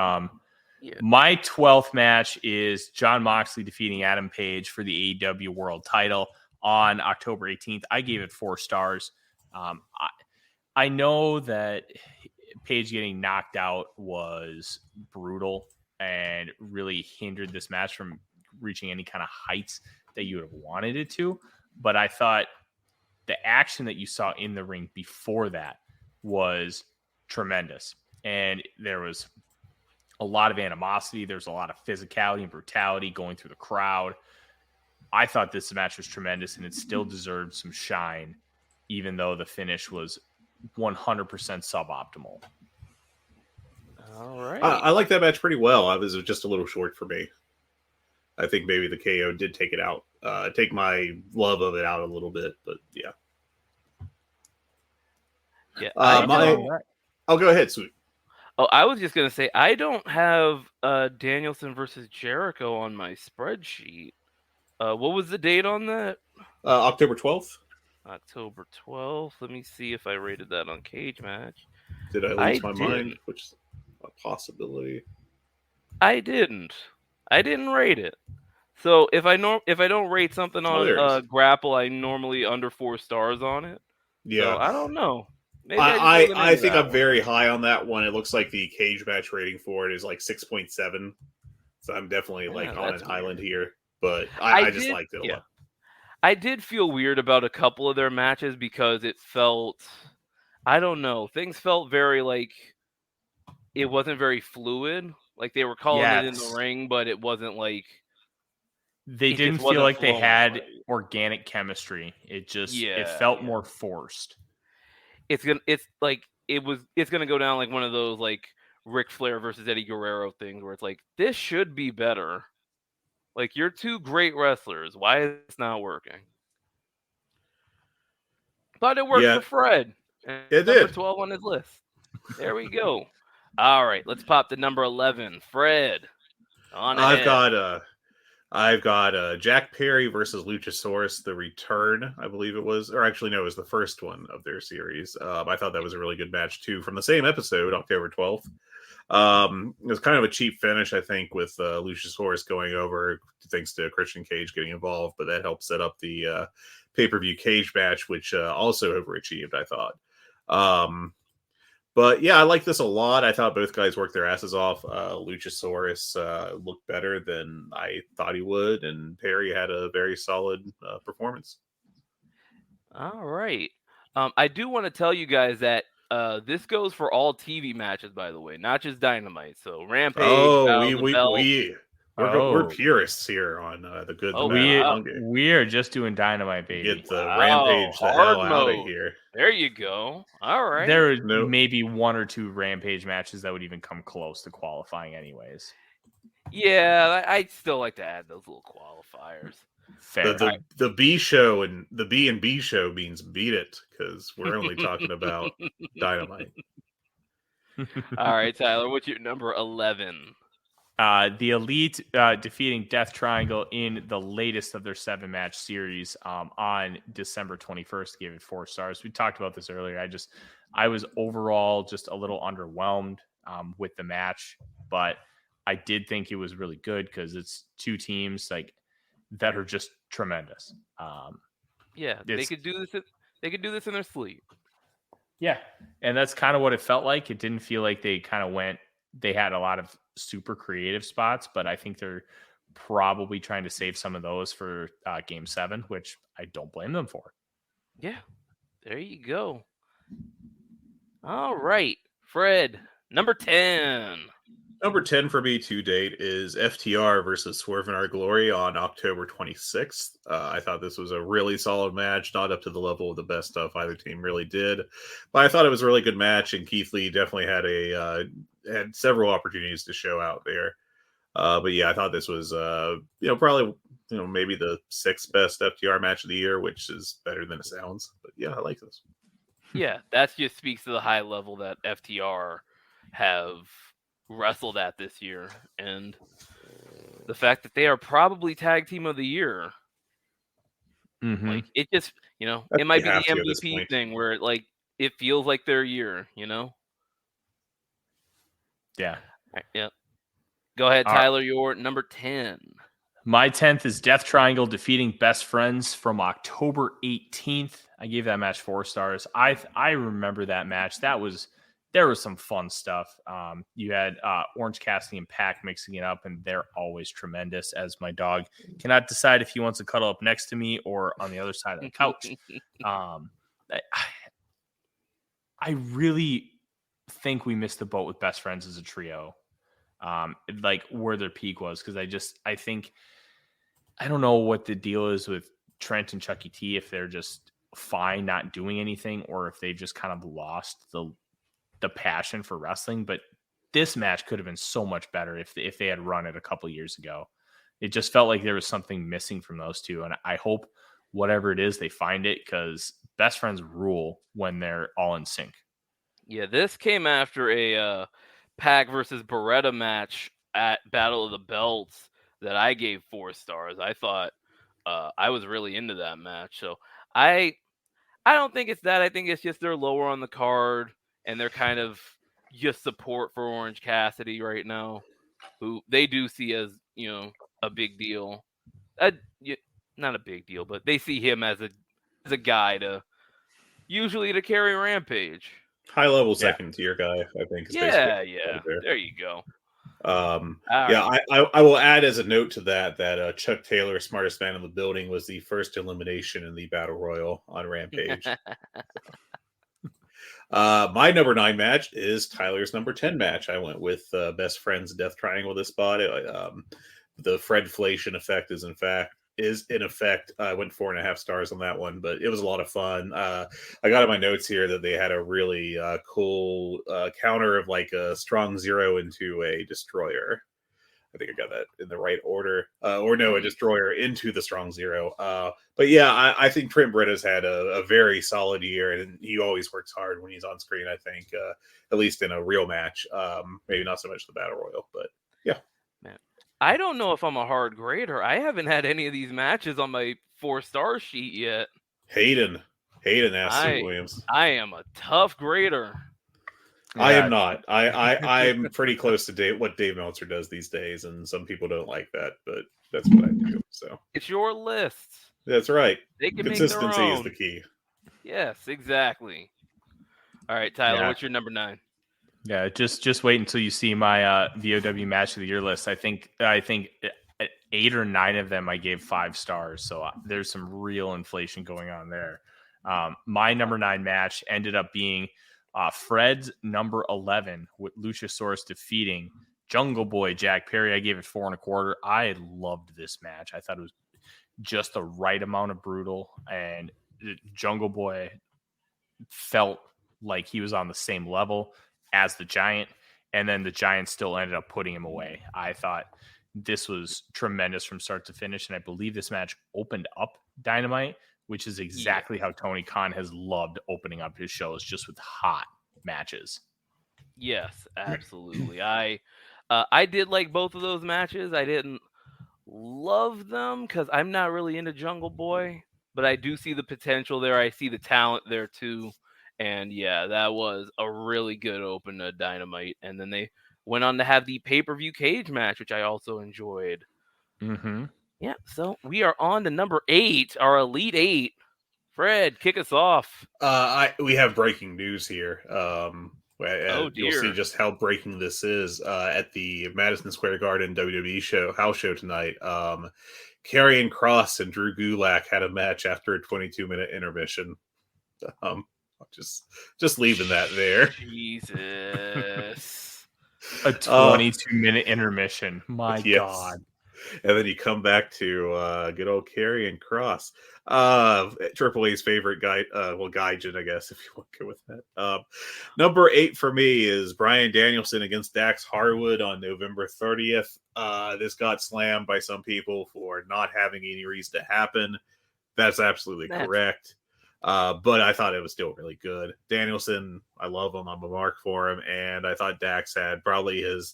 My 12th match is Jon Moxley defeating Adam Page for the AEW World Title on October 18th. I gave it 4 stars. I know that Page getting knocked out was brutal and really hindered this match from reaching any kind of heights that you would have wanted it to. But I thought the action that you saw in the ring before that was tremendous. And there was a lot of animosity. There's a lot of physicality and brutality going through the crowd. I thought this match was tremendous, and it still deserved some shine, even though the finish was 100% suboptimal. All right. I like that match pretty well. It was just a little short for me. I think maybe the KO did take it out, take my love of it out a little bit, but yeah. Yeah. I'll go ahead, Sweet. Oh, I was just gonna say I don't have Danielson versus Jericho on my spreadsheet. What was the date on that? October 12th. October 12th. Let me see if I rated that on Cage Match. Did I I lose my mind? didn't. Which is a possibility. I didn't. I didn't rate it. So if I don't rate something on there it is. Grapple, I normally under 4 stars on it. Yeah. So I don't know. Maybe I I think I'm very high on that one. It looks like the Cage Match rating for it is like 6.7. So I'm definitely like on an island here. But I just liked it a lot. I did feel weird about a couple of their matches because it felt, I don't know, things felt very like it wasn't very fluid. Like they were calling it in the ring, but it wasn't like they didn't feel like they had organic chemistry. It just it felt more forced. It's gonna go down like one of those like Ric Flair versus Eddie Guerrero things where it's like this should be better. Like you're two great wrestlers. Why is this not working? But it worked for Fred. It number did. 12 on his list. There we go. All right, let's pop to number 11. Fred. I've got Jack Perry versus Luchasaurus, the return, I believe it was. Or actually, no, it was the first one of their series. I thought that was a really good match, too, from the same episode, October 12th. It was kind of a cheap finish, I think, with Luchasaurus going over thanks to Christian Cage getting involved, but that helped set up the pay-per-view cage match, which also overachieved, I thought. But yeah, I like this a lot. I thought both guys worked their asses off. Luchasaurus looked better than I thought he would, and Perry had a very solid performance. All right. I do want to tell you guys that this goes for all TV matches, by the way, not just Dynamite. So Rampage. We're purists here on the good. We are just doing Dynamite, baby. Get the Rampage the hell out of here. There you go. All right. There are maybe 1 or 2 Rampage matches that would even come close to qualifying, anyways. Yeah, I'd still like to add those little qualifiers. Fair. The B show and the B and B show means beat it because we're only talking about Dynamite. All right, Tyler, what's your number 11? The Elite defeating Death Triangle in the latest of their 7-match series on December 21st. Gave it 4 stars. We talked about this earlier. I was overall just a little underwhelmed with the match, but I did think it was really good because it's 2 teams like that are just tremendous. They could do this. They could do this in their sleep. Yeah, and that's kind of what it felt like. It didn't feel like they kind of went. They had a lot of super creative spots, but I think they're probably trying to save some of those for Game 7, which I don't blame them for. Yeah, there you go. All right, Fred, number 10. Number 10 for me to date is FTR versus Swerve in Our Glory on October 26th. I thought this was a really solid match, not up to the level of the best stuff either team really did, but I thought it was a really good match, and Keith Lee definitely had several opportunities to show out there. But yeah, I thought this was probably maybe the 6th best FTR match of the year, which is better than it sounds. But yeah, I like this. Yeah, that just speaks to the high level that FTR have wrestled at this year, and the fact that they are probably tag team of the year. Mm-hmm. Like it just, it might be the MVP thing where it feels like their year, Yeah. Right, yeah. Go ahead, Tyler. Your number 10. My 10th is Death Triangle defeating Best Friends from October 18th. I gave that match 4 stars. I remember that match. There was some fun stuff. You had Orange Cassidy and Pac mixing it up, and they're always tremendous, as my dog cannot decide if he wants to cuddle up next to me or on the other side of the couch. I really think we missed the boat with Best Friends as a trio, where their peak was, because I don't know what the deal is with Trent and Chucky T, if they're just fine not doing anything or if they've just kind of lost the passion for wrestling. But this match could have been so much better if they had run it a couple years ago. It just felt like there was something missing from those two, and I hope whatever it is they find it, because Best Friends rule when they're all in sync. Yeah, this came after a Pac versus Beretta match at Battle of the Belts that I gave 4 stars. I thought I was really into that match. So I don't think it's that. I think it's just they're lower on the card and they're kind of just support for Orange Cassidy right now, who they do see as, a big deal. Not a big deal, but they see him as a guy to carry Rampage. High level second tier guy, I think. Is Yeah. there. There you go. I will add as a note to that Chuck Taylor, smartest man in the building, was the first elimination in the Battle Royal on Rampage. My number 9 match is Tyler's number 10 match. I went with Best Friends Death Triangle this spot. The Fredflation effect is in effect. I went 4.5 stars on that one, but it was a lot of fun. I got in my notes here that they had a really cool counter of like a strong zero into a destroyer. I think I got that in the right order. A destroyer into the strong zero. But yeah, I think Trent Britta's had a very solid year, and he always works hard when he's on screen, I think, at least in a real match. Maybe not so much the Battle Royal, but yeah. Man, I don't know if I'm a hard grader. I haven't had any of these matches on my 4-star sheet yet. Hayden asked Suit Willams. I am a tough grader. I am not. I'm pretty close to what Dave Meltzer does these days, and some people don't like that, but that's what I do. So it's your list. That's right. They can Consistency make their own. is the key. Yes, exactly. All right, Tyler, what's your number 9? Yeah, just wait until you see my VOW match of the year list. I think 8 or 9 of them I gave 5 stars, so there's some real inflation going on there. My number 9 match ended up being Fred's number 11 with Luchasaurus defeating Jungle Boy Jack Perry. I gave it 4.25. I loved this match. I thought it was just the right amount of brutal, and Jungle Boy felt like he was on the same level as the Giant, and then the Giant still ended up putting him away. I thought this was tremendous from start to finish, and I believe this match opened up Dynamite, which is exactly how Tony Khan has loved opening up his shows, just with hot matches. Yes, absolutely. I did like both of those matches. I didn't love them because I'm not really into Jungle Boy, but I do see the potential there. I see the talent there too. And yeah, that was a really good open to Dynamite. And then they went on to have the pay-per-view cage match, which I also enjoyed. Mm-hmm. Yeah, so we are on to number 8, our Elite 8. Fred, kick us off. We have breaking news here. You'll see just how breaking this is at the Madison Square Garden WWE house show tonight. Karrion Kross and Drew Gulak had a match after a 22-minute intermission. Just leaving that there. Jesus. A 22-minute intermission. My God. And then you come back to good old Karrion Kross. Triple A's favorite guy, Gaijin, I guess, if you want to go with that. Number 8 for me is Bryan Danielson against Dax Harwood on November 30th. This got slammed by some people for not having any reason to happen. That's absolutely correct. But I thought it was still really good. Danielson, I love him. I'm a mark for him. And I thought Dax had probably his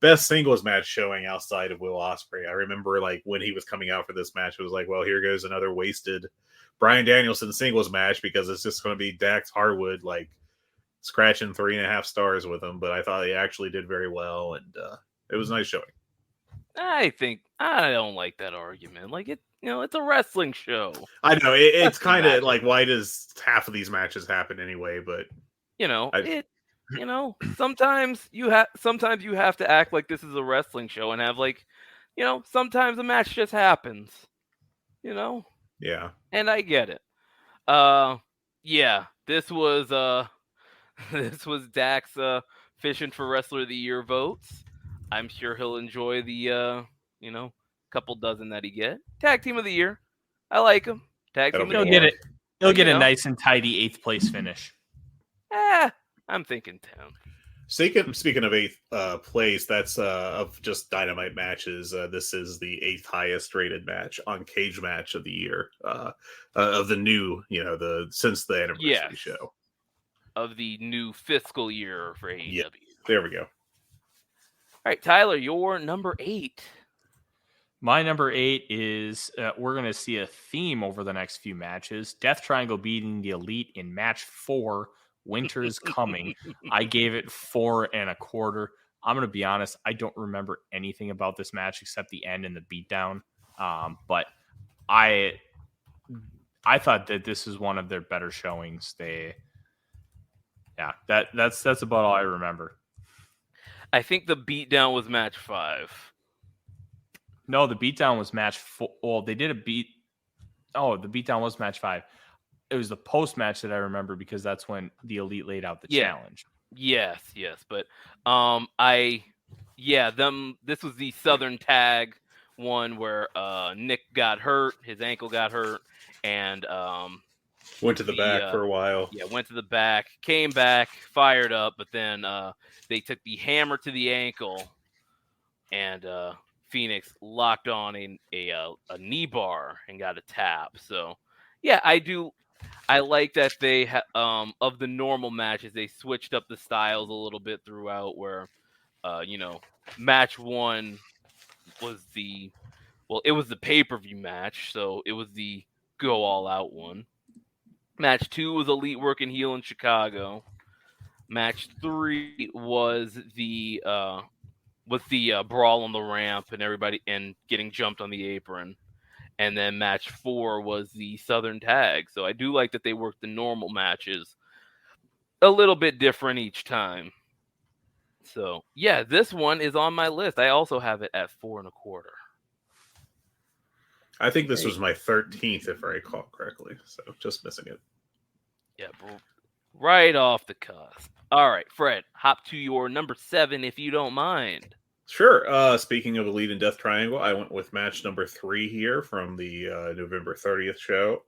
best singles match showing outside of Will Ospreay. I remember when he was coming out for this match, it was like, well, here goes another wasted Bryan Danielson singles match because it's just going to be Dax Harwood scratching 3.5 stars with him. But I thought he actually did very well, and it was a nice showing. I don't like that argument. It's a wrestling show. I know it's kind of why does half of these matches happen anyway? But sometimes you have to act like this is a wrestling show and have sometimes a match just happens. Yeah. And I get it. This was Dax fishing for Wrestler of the Year votes. I'm sure he'll enjoy the couple dozen that he get. Tag Team of the Year. I like him. Tag Team of the Year. He'll get a nice and tidy 8th place finish. I'm thinking 10. Speaking of 8th place, that's of just Dynamite matches. This is the 8th highest rated match on Cage Match of the Year of the new, since the anniversary show of the new fiscal year for AEW. Yeah, there we go. right, Tyler, your number 8. My number 8 is we're going to see a theme over the next few matches. Death Triangle beating the Elite in match 4. Winter is coming. I gave it 4 1/4. I'm going to be honest. I don't remember anything about this match except the end and the beatdown. But I thought that this is one of their better showings. That's about all I remember. I think the beatdown was match 5. No, the beatdown was match 4. Well, they did a beat. Oh, the beatdown was match 5. It was the post match that I remember because that's when the Elite laid out the challenge. Yes, but this was the Southern Tag one where Nick got hurt, his ankle got hurt, and went to the back for a while. Yeah, went to the back, came back, fired up, but then they took the hammer to the ankle, and Phoenix locked on a knee bar and got a tap. So, yeah, I like that they of the normal matches, they switched up the styles a little bit throughout. Where, match 1 was it was the pay-per-view match, so it was the go all out one. Match 2 was Elite working heel in Chicago. Match 3 was the brawl on the ramp and everybody and getting jumped on the apron. And then match 4 was the Southern Tag. So I do like that they worked the normal matches a little bit different each time. So yeah, this one is on my list. I also have it at 4 1/4. I think this was my 13th, if I recall correctly. So just missing it. Yeah, right off the cusp. All right, Fred, hop to your number 7 if you don't mind. Sure. Speaking of Elite and Death Triangle, I went with match number 3 here from the November 30th show.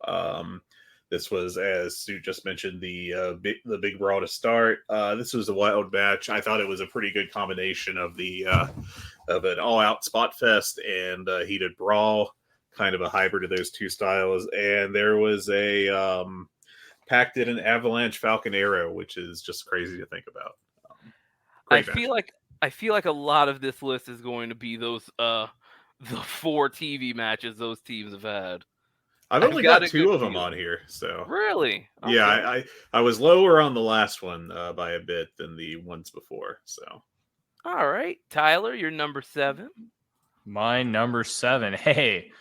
This was, as Suit just mentioned, the big brawl to start. This was a wild match. I thought it was a pretty good combination of of an all-out spot fest and heated brawl, kind of a hybrid of those two styles. And there was a Pac did an Avalanche Falcon Arrow, which is just crazy to think about. I feel like a lot of this list is going to be those the 4 TV matches those teams have had. I've only got 2 of them on here, so really, okay. Yeah, I was lower on the last one by a bit than the ones before. So, all right, Tyler, you're number 7. My number 7. Hey,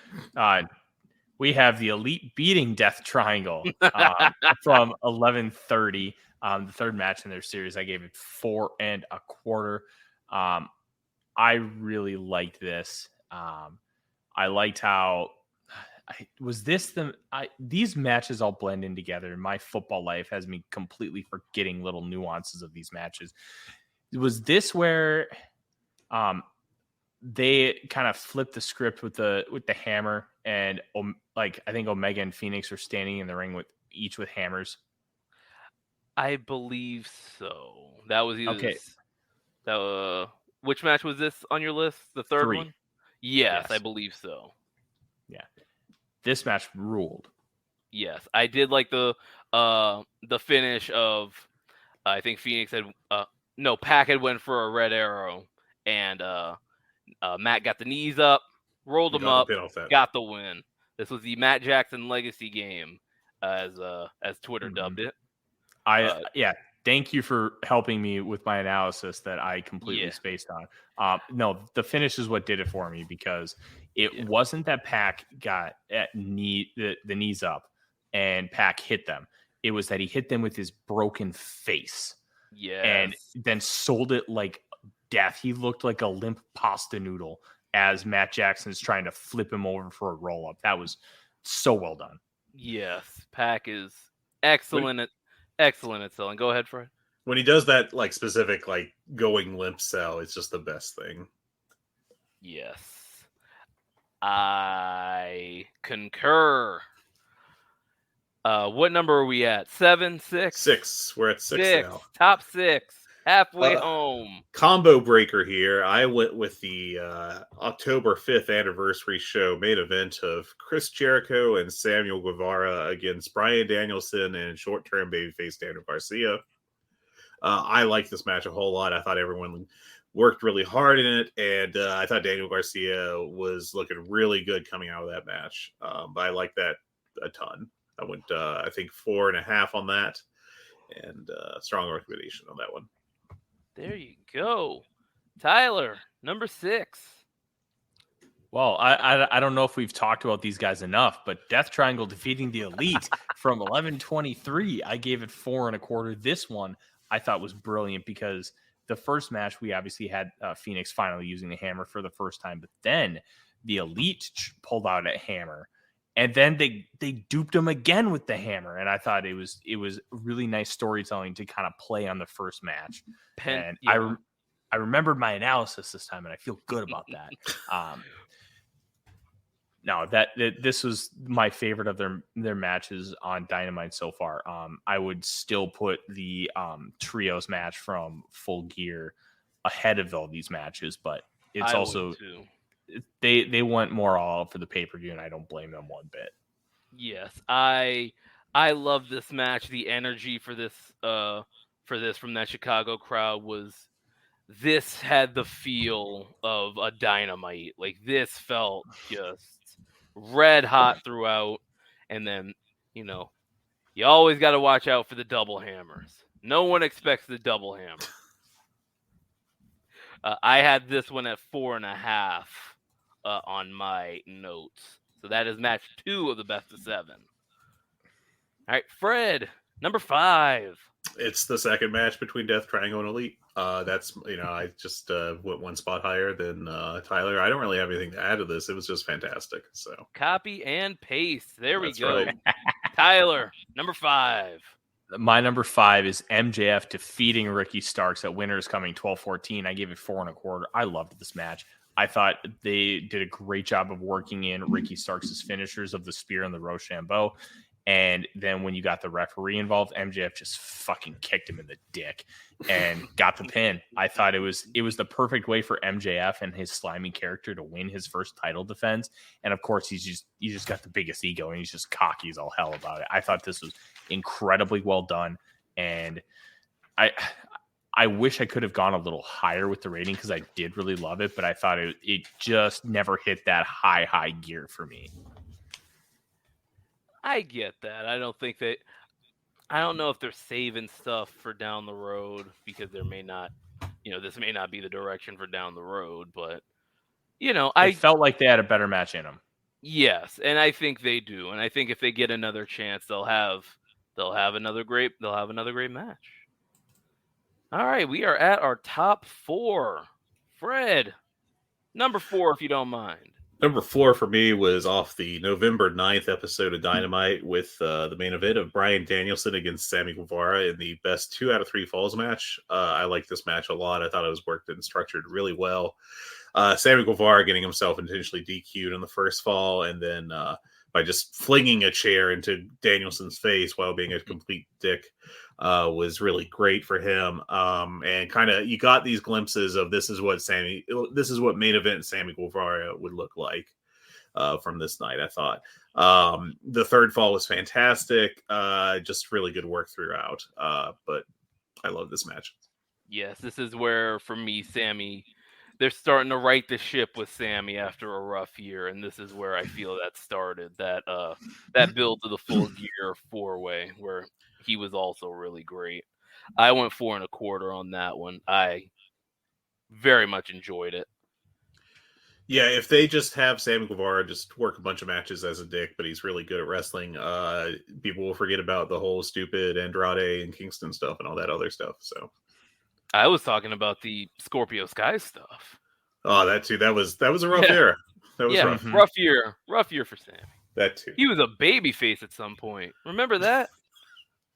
we have the Elite beating Death Triangle from 11:30. The third match in their series. I gave it 4 1/4. I really liked this. I liked how these matches all blend in together. My football life has me completely forgetting little nuances of these matches. Was this where they kind of flipped the script with the hammer and I think Omega and Phoenix are standing in the ring with hammers? I believe so. That was either okay. Which match was this on your list? The third 3. one? Yes, I believe so. Yeah. This match ruled. Yes. I did like the finish of I think Phoenix had Pac had went for a red arrow and Matt got the knees up, rolled him up, got the win. This was the Matt Jackson legacy game as Twitter dubbed it. Thank you for helping me with my analysis that I completely spaced on. No, the finish is what did it for me because it wasn't that Pac got the knees up and Pac hit them. It was that he hit them with his broken face. Yeah. And then sold it like death. He looked like a limp pasta noodle as Matt Jackson's trying to flip him over for a roll-up. That was so well done. Yes. Pac is excellent at selling. Go ahead, Fred. When he does that specific going limp sell, it's just the best thing. Yes. I concur. What number are we at? 7, 6? 6. We're at 6 now. Top 6. Halfway home. Combo breaker here. I went with the October 5th anniversary show main event of Chris Jericho and Samuel Guevara against Bryan Danielson and short-term babyface Daniel Garcia. I liked this match a whole lot. I thought everyone worked really hard in it, and I thought Daniel Garcia was looking really good coming out of that match. But I like that a ton. I went, I think 4.5 on that, and strong recommendation on that one. There you go. Tyler, number 6. Well, I don't know if we've talked about these guys enough, but Death Triangle defeating the Elite from 11:23. I gave it 4.25. This one I thought was brilliant because the first match we obviously had Phoenix finally using the hammer for the first time, but then the Elite pulled out a hammer, and then they duped him again with the hammer, and I thought it was really nice storytelling to kind of play on the first match. I remembered my analysis this time, and I feel good about that. No, this was my favorite of their matches on Dynamite so far. I would still put the trios match from Full Gear ahead of all these matches, but it's also they went more all out for the pay-per-view, and I don't blame them one bit. Yes, I love this match. The energy for this from that Chicago crowd was. This had the feel of a Dynamite. Like, this felt just red hot throughout. And then, you always got to watch out for the double hammers. No one expects the double hammer. I had this one at 4.5 on my notes. So that is match 2 of the best of 7. All right, Fred, number 5. It's the second match between Death Triangle and Elite. That's, I just went one spot higher than Tyler. I don't really have anything to add to this. It was just fantastic. So copy and paste. There we go. Right. Tyler, number 5. My number 5 is MJF defeating Ricky Starks at Winners Coming 12-14. I gave it 4.25. I loved this match. I thought they did a great job of working in Ricky Starks' finishers of the spear and the Rochambeau. And then when you got the referee involved, MJF just fucking kicked him in the dick and got the pin. I thought it was the perfect way for MJF and his slimy character to win his first title defense. And of course, he's just got the biggest ego and he's just cocky as all hell about it. I thought this was incredibly well done, and I wish I could have gone a little higher with the rating because I did really love it, but I thought it just never hit that high gear for me. I get that. I don't know if they're saving stuff for down the road because there may not, this may not be the direction for down the road, but I felt like they had a better match in them. Yes, and I think they do. And I think if they get another chance, they'll have another great match. All right, we are at our top 4. Fred, number 4 if you don't mind. Number 4 for me was off the November 9th episode of Dynamite with the main event of Bryan Danielson against Sammy Guevara in the best 2 out of 3 falls match. I liked this match a lot. I thought it was worked and structured really well. Sammy Guevara getting himself intentionally DQ'd in the first fall, and then by just flinging a chair into Danielson's face while being a complete dick was really great for him. And kind of you got these glimpses of this is what main event Sammy Guevara would look like from this night, I thought. The third fall was fantastic. Just really good work throughout. But I love this match. Yes, this is where, for me, Sammy, they're starting to right the ship with Sammy after a rough year, and this is where I feel that started, that build to the Full Gear 4-way, where he was also really great. I went 4.25 on that one. I very much enjoyed it. Yeah, if they just have Sammy Guevara just work a bunch of matches as a dick, but he's really good at wrestling, people will forget about the whole stupid Andrade and Kingston stuff and all that other stuff. So I was talking about the Scorpio Sky stuff. Oh, that too. That was a rough year. That was rough. Rough year for Sammy. That too. He was a babyface at some point. Remember that?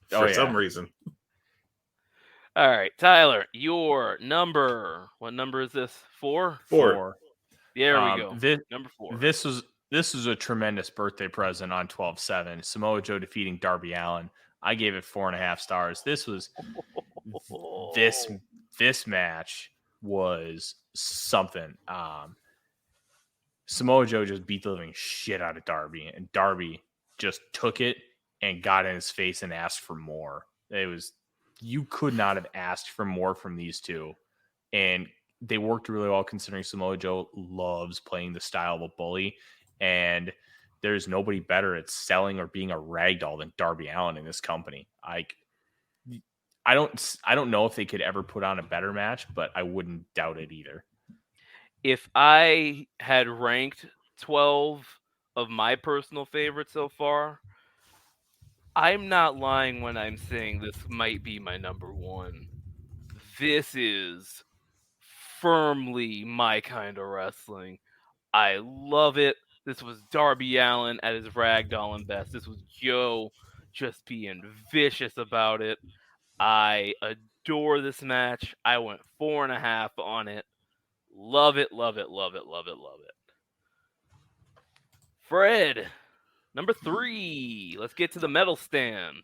For some reason. All right, Tyler, your number. What number is this? 4? 4. There we go. Number 4. This was a tremendous birthday present on 12/7. Samoa Joe defeating Darby Allin. I gave it 4.5 stars. This match was something. Samoa Joe just beat the living shit out of Darby, and Darby just took it and got in his face and asked for more. You could not have asked for more from these two. And they worked really well considering Samoa Joe loves playing the style of a bully, and there's nobody better at selling or being a ragdoll than Darby Allin in this company. I don't know if they could ever put on a better match, but I wouldn't doubt it either. If I had ranked 12 of my personal favorites so far, I'm not lying when I'm saying this might be my number one. This is firmly my kind of wrestling. I love it. This was Darby Allin at his ragdolling best. This was Joe just being vicious about it. I adore this match. I went 4.5 on it. Love it, love it, love it, love it, love it. Fred, number 3. Let's get to the medal stand.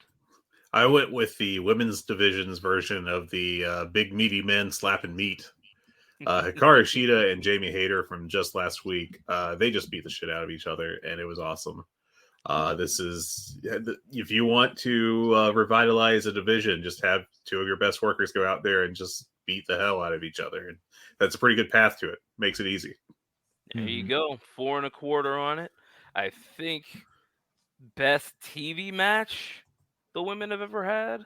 I went with the women's division's version of the big meaty men slapping meat. Hikaru Shida and Jamie Hayter from just last week, they just beat the shit out of each other, and it was awesome. This is, if you want to revitalize a division, just have 2 of your best workers go out there and just beat the hell out of each other. And that's a pretty good path to it. Makes it easy. There you go. 4.25 on it. I think best TV match the women have ever had.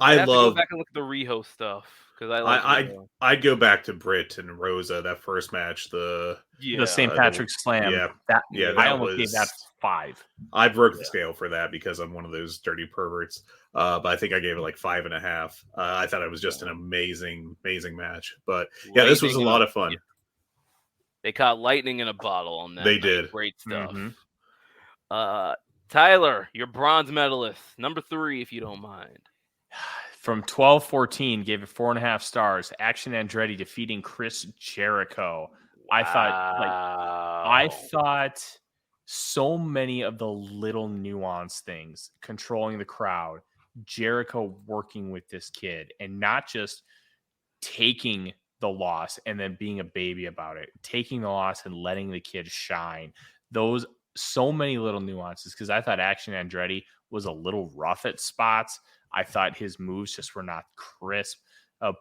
I have to go back and look at the Riho stuff because I'd go back to Britt and Rosa, that first match. The St. Patrick's Slam. I almost gave that 5. I broke the scale for that because I'm one of those dirty perverts. But I think I gave it like 5.5. I thought it was just an amazing match. But yeah, this was a lot of fun. Yeah. They caught lightning in a bottle on that. They did. Great stuff. Tyler, your bronze medalist, number 3, if you don't mind. From 12-14, gave it 4.5 stars. Action Andretti defeating Chris Jericho. I thought so many of the little nuanced things, controlling the crowd, Jericho working with this kid, and not just taking the loss and then being a baby about it, taking the loss and letting the kid shine. Those so many little nuances, because I thought Action Andretti was a little rough at spots. I thought his moves just were not crisp,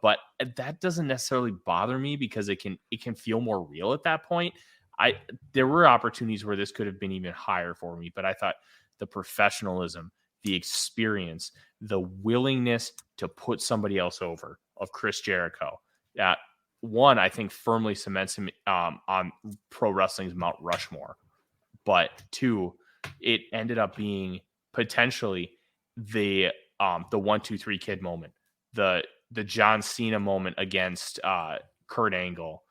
but that doesn't necessarily bother me because it can feel more real at that point. There were opportunities where this could have been even higher for me, but I thought the professionalism, the experience, the willingness to put somebody else over of Chris Jericho, one, I think firmly cements him on pro wrestling's Mount Rushmore, but 2, it ended up being potentially the 1-2-3 kid moment, the John Cena moment against Kurt Angle,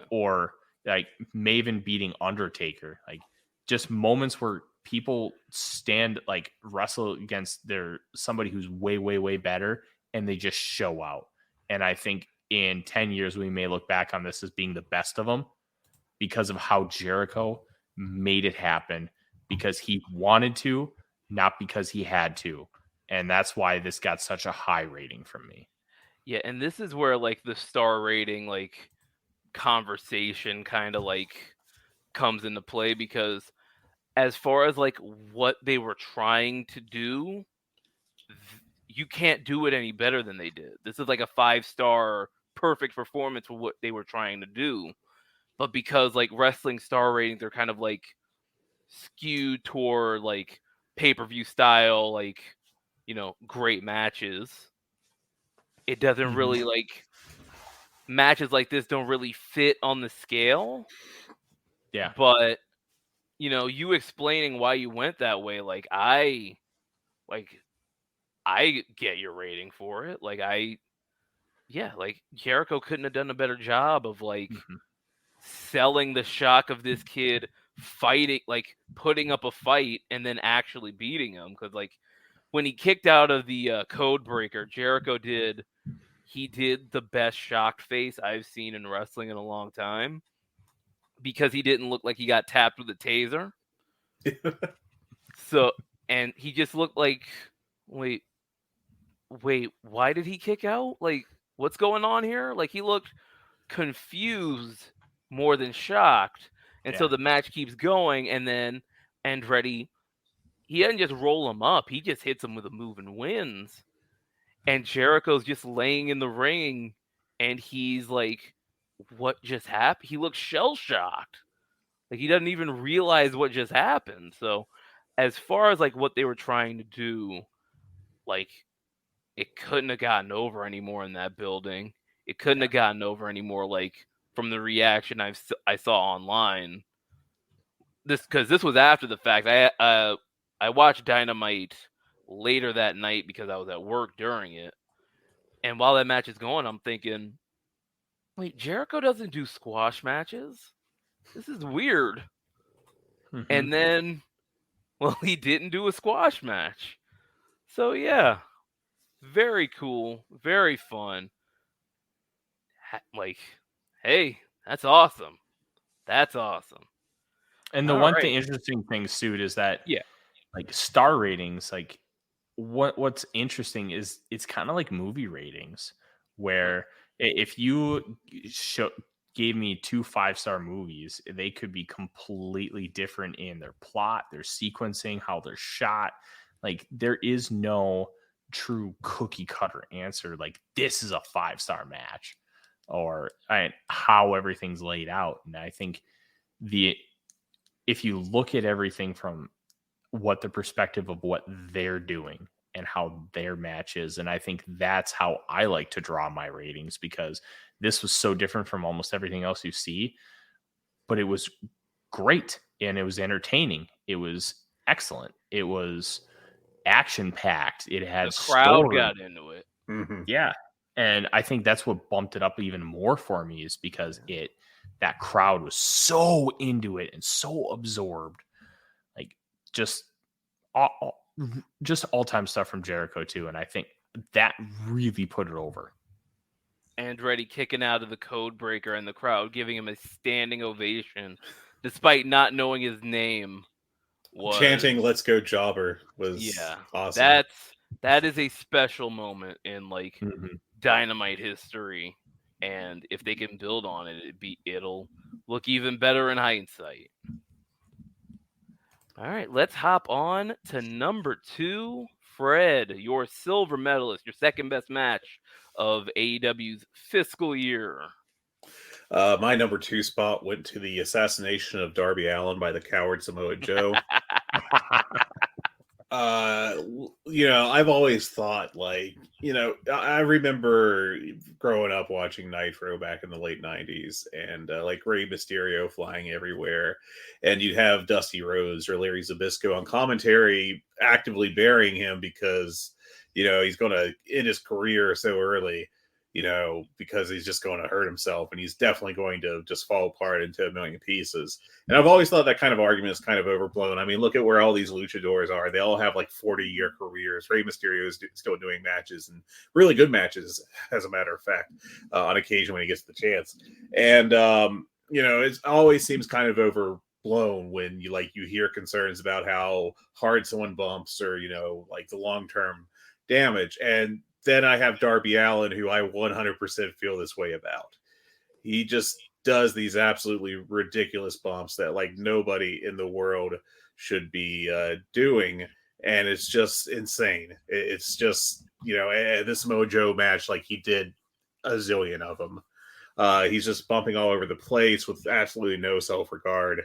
or like Maven beating Undertaker, like just moments where people wrestle against somebody who's way, way, way better, and they just show out. And I think in 10 years, we may look back on this as being the best of them because of how Jericho made it happen, because he wanted to, not because he had to. And that's why this got such a high rating from me. Yeah, and this is where the star rating conversation kind of comes into play, because as far as what they were trying to do, you can't do it any better than they did. This is a 5-star perfect performance for what they were trying to do. But because wrestling star ratings are kind of skewed toward pay-per-view style, great matches, it doesn't really matches like this don't really fit on the scale. Yeah. But you explaining why you went that way, I get your rating for it. Jericho couldn't have done a better job of selling the shock of this kid fighting, putting up a fight and then actually beating him. Because when he kicked out of the code breaker, Jericho did the best shocked face I've seen in wrestling in a long time, because he didn't look like he got tapped with a taser. So, and he just looked like, wait, why did he kick out? What's going on here? He looked confused more than shocked. And so the match keeps going, and then Andretti, he doesn't just roll him up. He just hits him with a move and wins. And Jericho's just laying in the ring, and he's like, what just happened? He looks shell-shocked. Like, he doesn't even realize what just happened. So, as far as, like, what they were trying to do, like, it couldn't have gotten over anymore in that building. It couldn't have gotten over anymore, like, from the reaction I saw online. Because this was after the fact. I watched Dynamite later that night because I was at work during it. And while that match is going, I'm thinking, wait, Jericho doesn't do squash matches? This is weird. Mhm. And then, well, he didn't do a squash match. So, yeah, very cool, very fun. Like, hey, that's awesome. That's awesome. And the All one right. thing, interesting thing, Suit, is that Yeah. like star ratings, like what's interesting is it's kind of like movie ratings, where if you gave me 2 5-star movies, they could be completely different in their plot, their sequencing, how they're shot. Like, there is no true cookie cutter answer. Like, this is a 5-star match, or how everything's laid out. And I think if you look at everything from what the perspective of what they're doing and how their match is, and I think that's how I like to draw my ratings, because this was so different from almost everything else you see, but it was great and it was entertaining. It was excellent. It was action packed. It had The crowd story. got into it. Mm-hmm. Yeah. And I think that's what bumped it up even more for me, is because that crowd was so into it and so absorbed. Like, just all-time stuff from Jericho too. And I think that really put it over. Andretti kicking out of the code breaker and the crowd giving him a standing ovation despite not knowing his name. Chanting "Let's go Jobber" was awesome. That is a special moment in like Mm-hmm. Dynamite history, and if they can build on it, it'll look even better in hindsight. All right, let's hop on to number 2. Fred, your silver medalist, your second best match of AEW's fiscal year. My number 2 spot went to the assassination of Darby Allin by the coward Samoa Joe. I've always thought, like, I remember growing up watching Nitro back in the late 90s, and like Rey Mysterio flying everywhere, and you'd have Dusty Rhodes or Larry Zbyszko on commentary actively burying him because he's going to end his career so early, because he's just going to hurt himself, and he's definitely going to just fall apart into a million pieces. And I've always thought that kind of argument is kind of overblown. I mean, look at where all these luchadors are. They all have like 40-year careers. Rey Mysterio is still doing matches, and really good matches, as a matter of fact, on occasion when he gets the chance. And, it always seems kind of overblown when you hear concerns about how hard someone bumps, or, like the long-term damage. And then I have Darby Allin, who I 100% feel this way about. He just does these absolutely ridiculous bumps that like nobody in the world should be doing. And it's just insane. It's just, this Mojo match, like he did a zillion of them. He's just bumping all over the place with absolutely no self-regard.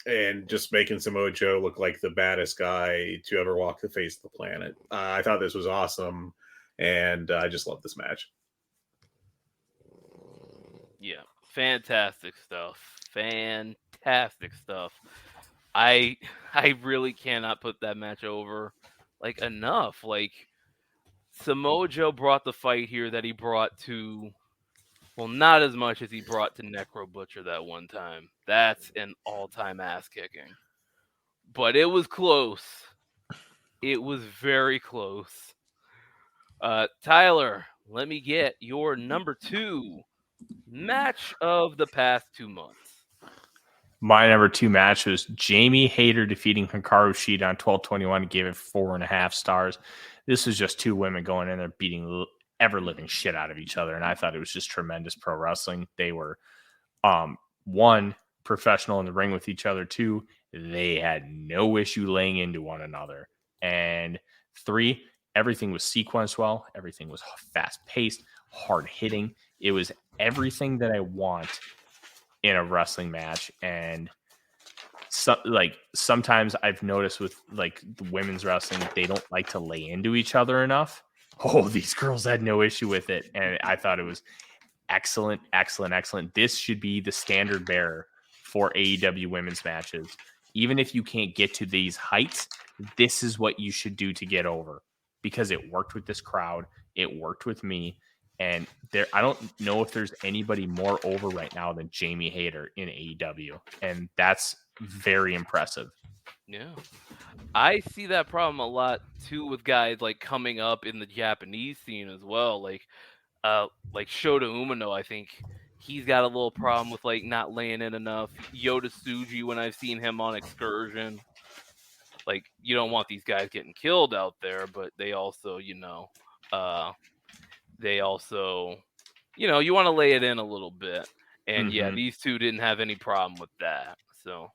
And just making Samoa Joe look like the baddest guy to ever walk the face of the planet. I thought this was awesome, and I just love this match. Yeah, fantastic stuff. Fantastic stuff. I really cannot put that match over like enough. Like, Samoa Joe brought the fight here that he brought to, well, not as much as he brought to Necro Butcher that one time. That's an all-time ass kicking. But it was close. It was very close. Tyler, let me get your number 2 match of the past 2 months. My number 2 match was Jamie Hayter defeating Hikaru Shida on 12/21. Gave it 4.5 stars. This was just 2 women going in there beating ever-living shit out of each other, and I thought it was just tremendous pro wrestling. They were, 1, professional in the ring with each other. 2, they had no issue laying into one another. And 3, Everything was sequenced well. Everything was fast-paced, hard-hitting. It was everything that I want in a wrestling match. And sometimes I've noticed with like the women's wrestling, they don't like to lay into each other enough. Oh, these girls had no issue with it. And I thought it was excellent, excellent, excellent. This should be the standard bearer for AEW women's matches. Even if you can't get to these heights, this is what you should do to get over, because it worked with this crowd. It worked with me. And I don't know if there's anybody more over right now than Jamie Hayter in AEW. And that's very impressive. Yeah. I see that problem a lot too with guys like coming up in the Japanese scene as well. Like Shota Umino, I think he's got a little problem with like not laying in enough. Yota Tsuji, when I've seen him on Excursion, like you don't want these guys getting killed out there, but they also, you want to lay it in a little bit. And yeah, these two didn't have any problem with that. So,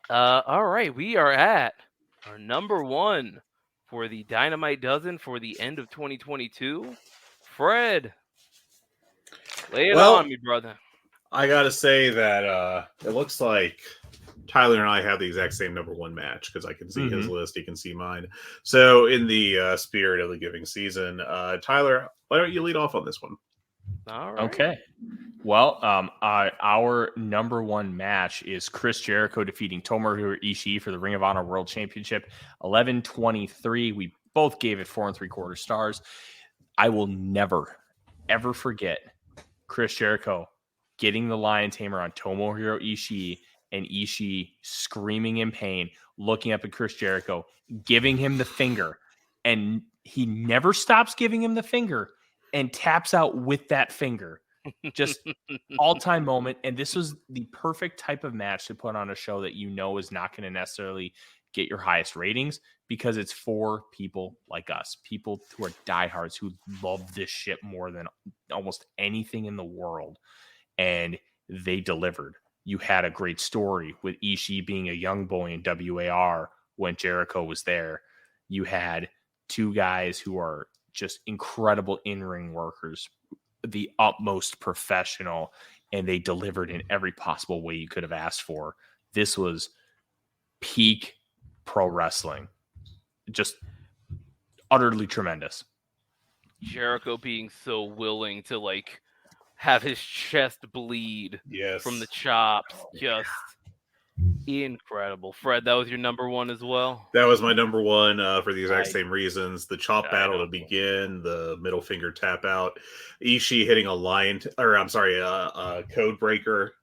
all right, we are at our number one for the Dynamite Dozen for the end of 2022. Fred, lay it on me, brother. I gotta say that it looks like Tyler and I have the exact same number one match, because I can see his list, he can see mine. So in the spirit of the giving season, Tyler, why don't you lead off on this one? All right. Okay. Well, our number one match is Chris Jericho defeating Tomohiro Ishii for the Ring of Honor World Championship, 11-23. We both gave it 4 3/4 stars. I will never, ever forget Chris Jericho getting the Lion Tamer on Tomohiro Ishii, and Ishii screaming in pain, looking up at Chris Jericho, giving him the finger, and he never stops giving him the finger and taps out with that finger. Just all-time moment. And this was the perfect type of match to put on a show that is not going to necessarily get your highest ratings, because it's for people like us, people who are diehards, who love this shit more than almost anything in the world. And they delivered. You had a great story with Ishii being a young boy in WAR when Jericho was there. You had two guys who are just incredible in-ring workers, the utmost professional, and they delivered in every possible way you could have asked for. This was peak pro wrestling. Just utterly tremendous. Jericho being so willing to like have his chest bleed from the chops. Just incredible. Fred, that was your number one as well? That was my number one for the exact same reasons. The chop battle to begin, the middle finger tap out, Ishii hitting a code breaker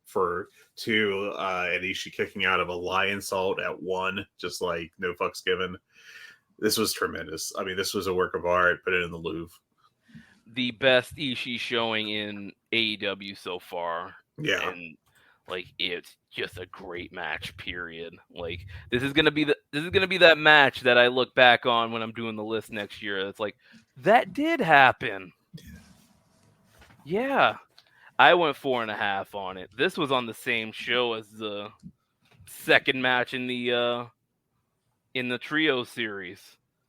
for 2, and Ishii kicking out of a lion salt at 1, just like no fucks given. This was tremendous. I mean, this was a work of art. Put it in the Louvre. The best Ishii showing in AEW so far. Yeah. And like, it's just a great match, period. Like, this is gonna be that match that I look back on when I'm doing the list next year. It's like, that did happen. Yeah. I went 4.5 on it. This was on the same show as the second match in the trio series.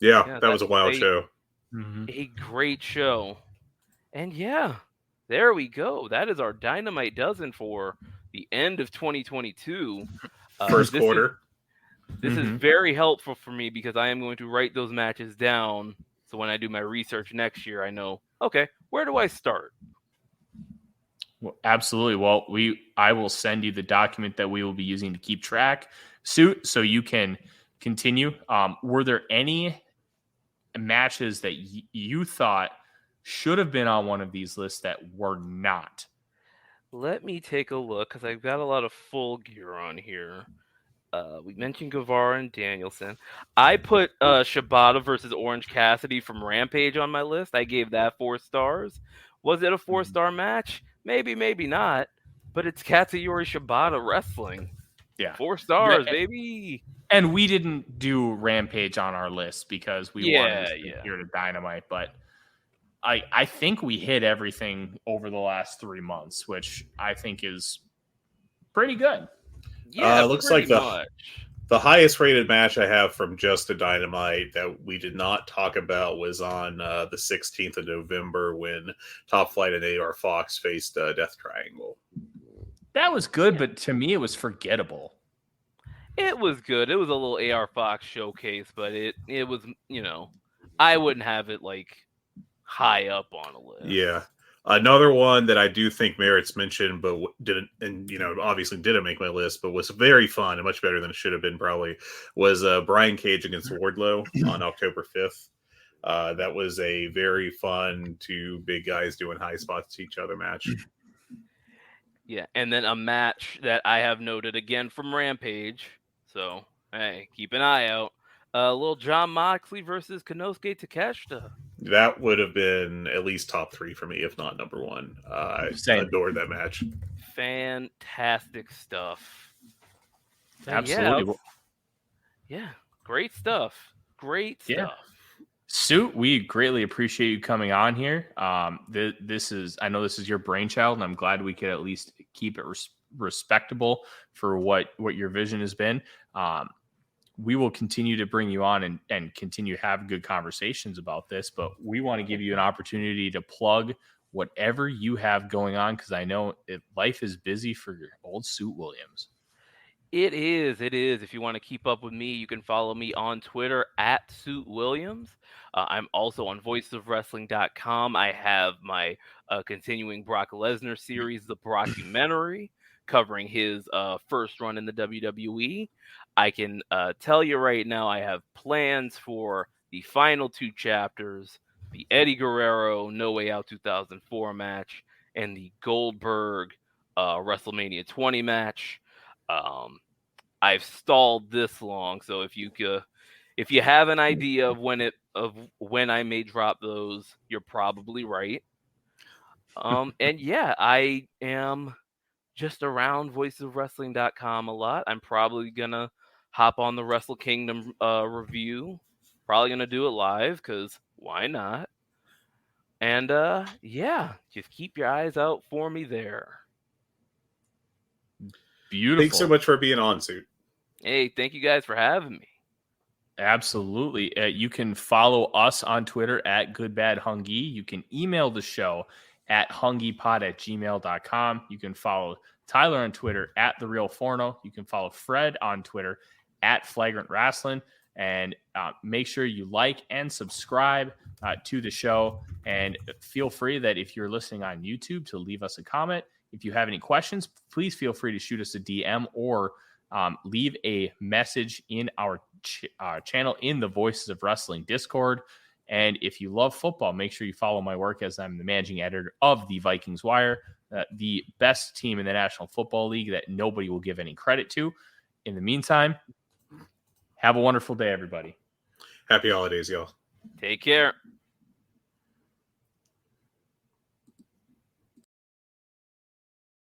Yeah, that was a wild show. A great show. And yeah, there we go. That is our Dynamite Dozen for the end of 2022. First quarter. This is very helpful for me, because I am going to write those matches down. So when I do my research next year, I know, okay, where do I start? Well, absolutely. Well, I will send you the document that we will be using to keep track, Suit, so you can continue. Were there any matches that you thought should have been on one of these lists that were not? Let me take a look, because I've got a lot of Full Gear on here. We mentioned Guevara and Danielson. I put Shibata versus Orange Cassidy from Rampage on my list. I gave that 4 stars. Was it a 4-star match? Maybe, maybe not. But it's Katsuyori Shibata wrestling. Yeah. 4 stars, baby. And we didn't do Rampage on our list because we wanted to hear to Dynamite, but I think we hit everything over the last 3 months, which I think is pretty good. Yeah, looks like much. The highest rated match I have from Just a Dynamite that we did not talk about was on the 16th of November when Top Flight and AR Fox faced Death Triangle. That was good, but to me, it was forgettable. It was good. It was a little AR Fox showcase, but it was, I wouldn't have it like high up on a list. Yeah. Another one that I do think merits mention, but didn't, and obviously didn't make my list, but was very fun and much better than it should have been probably, was Brian Cage against Wardlow on October 5th. That was a very fun two big guys doing high spots to each other match. Yeah, and then a match that I have noted again from Rampage. So, hey, keep an eye out. Little John Moxley versus Konosuke Takeshita. That would have been at least top 3 for me, if not number 1. I adored that match. Fantastic stuff. Absolutely. Yeah, great stuff. Great stuff. Yeah. Suit, we greatly appreciate you coming on here. I know this is your brainchild, and I'm glad we could at least keep it respectable for what your vision has been. We will continue to bring you on and continue to have good conversations about this, but we want to give you an opportunity to plug whatever you have going on, because I know life is busy for your old Suit Willams. It is. If you want to keep up with me, you can follow me on Twitter at Suit Willams. I'm also on voicesofwrestling.com. I have my continuing Brock Lesnar series, The Brockumentary, covering his first run in the WWE. I can tell you right now, I have plans for the final 2 chapters, the Eddie Guerrero No Way Out 2004 match, and the Goldberg WrestleMania 20 match. I've stalled this long, so if you have an idea of when I may drop those, you're probably right. And yeah, I am just around voicesofwrestling.com a lot. I'm probably gonna hop on the Wrestle Kingdom review. Probably gonna do it live, because why not? And yeah, just keep your eyes out for me there. Beautiful. Thanks so much for being on, Suit. Hey, thank you guys for having me. Absolutely. You can follow us on Twitter at GoodBadHungee. You can email the show at hungeepod@gmail.com. You can follow Tyler on Twitter at TheRealForno. You can follow Fred on Twitter at Flagrant Wrestling. And make sure you like and subscribe to the show. And feel free that if you're listening on YouTube to leave us a comment. If you have any questions, please feel free to shoot us a DM or leave a message in our channel in the Voices of Wrestling Discord. And if you love football, make sure you follow my work, as I'm the managing editor of the Vikings Wire, the best team in the National Football League that nobody will give any credit to. In the meantime, have a wonderful day, everybody. Happy holidays, y'all. Take care.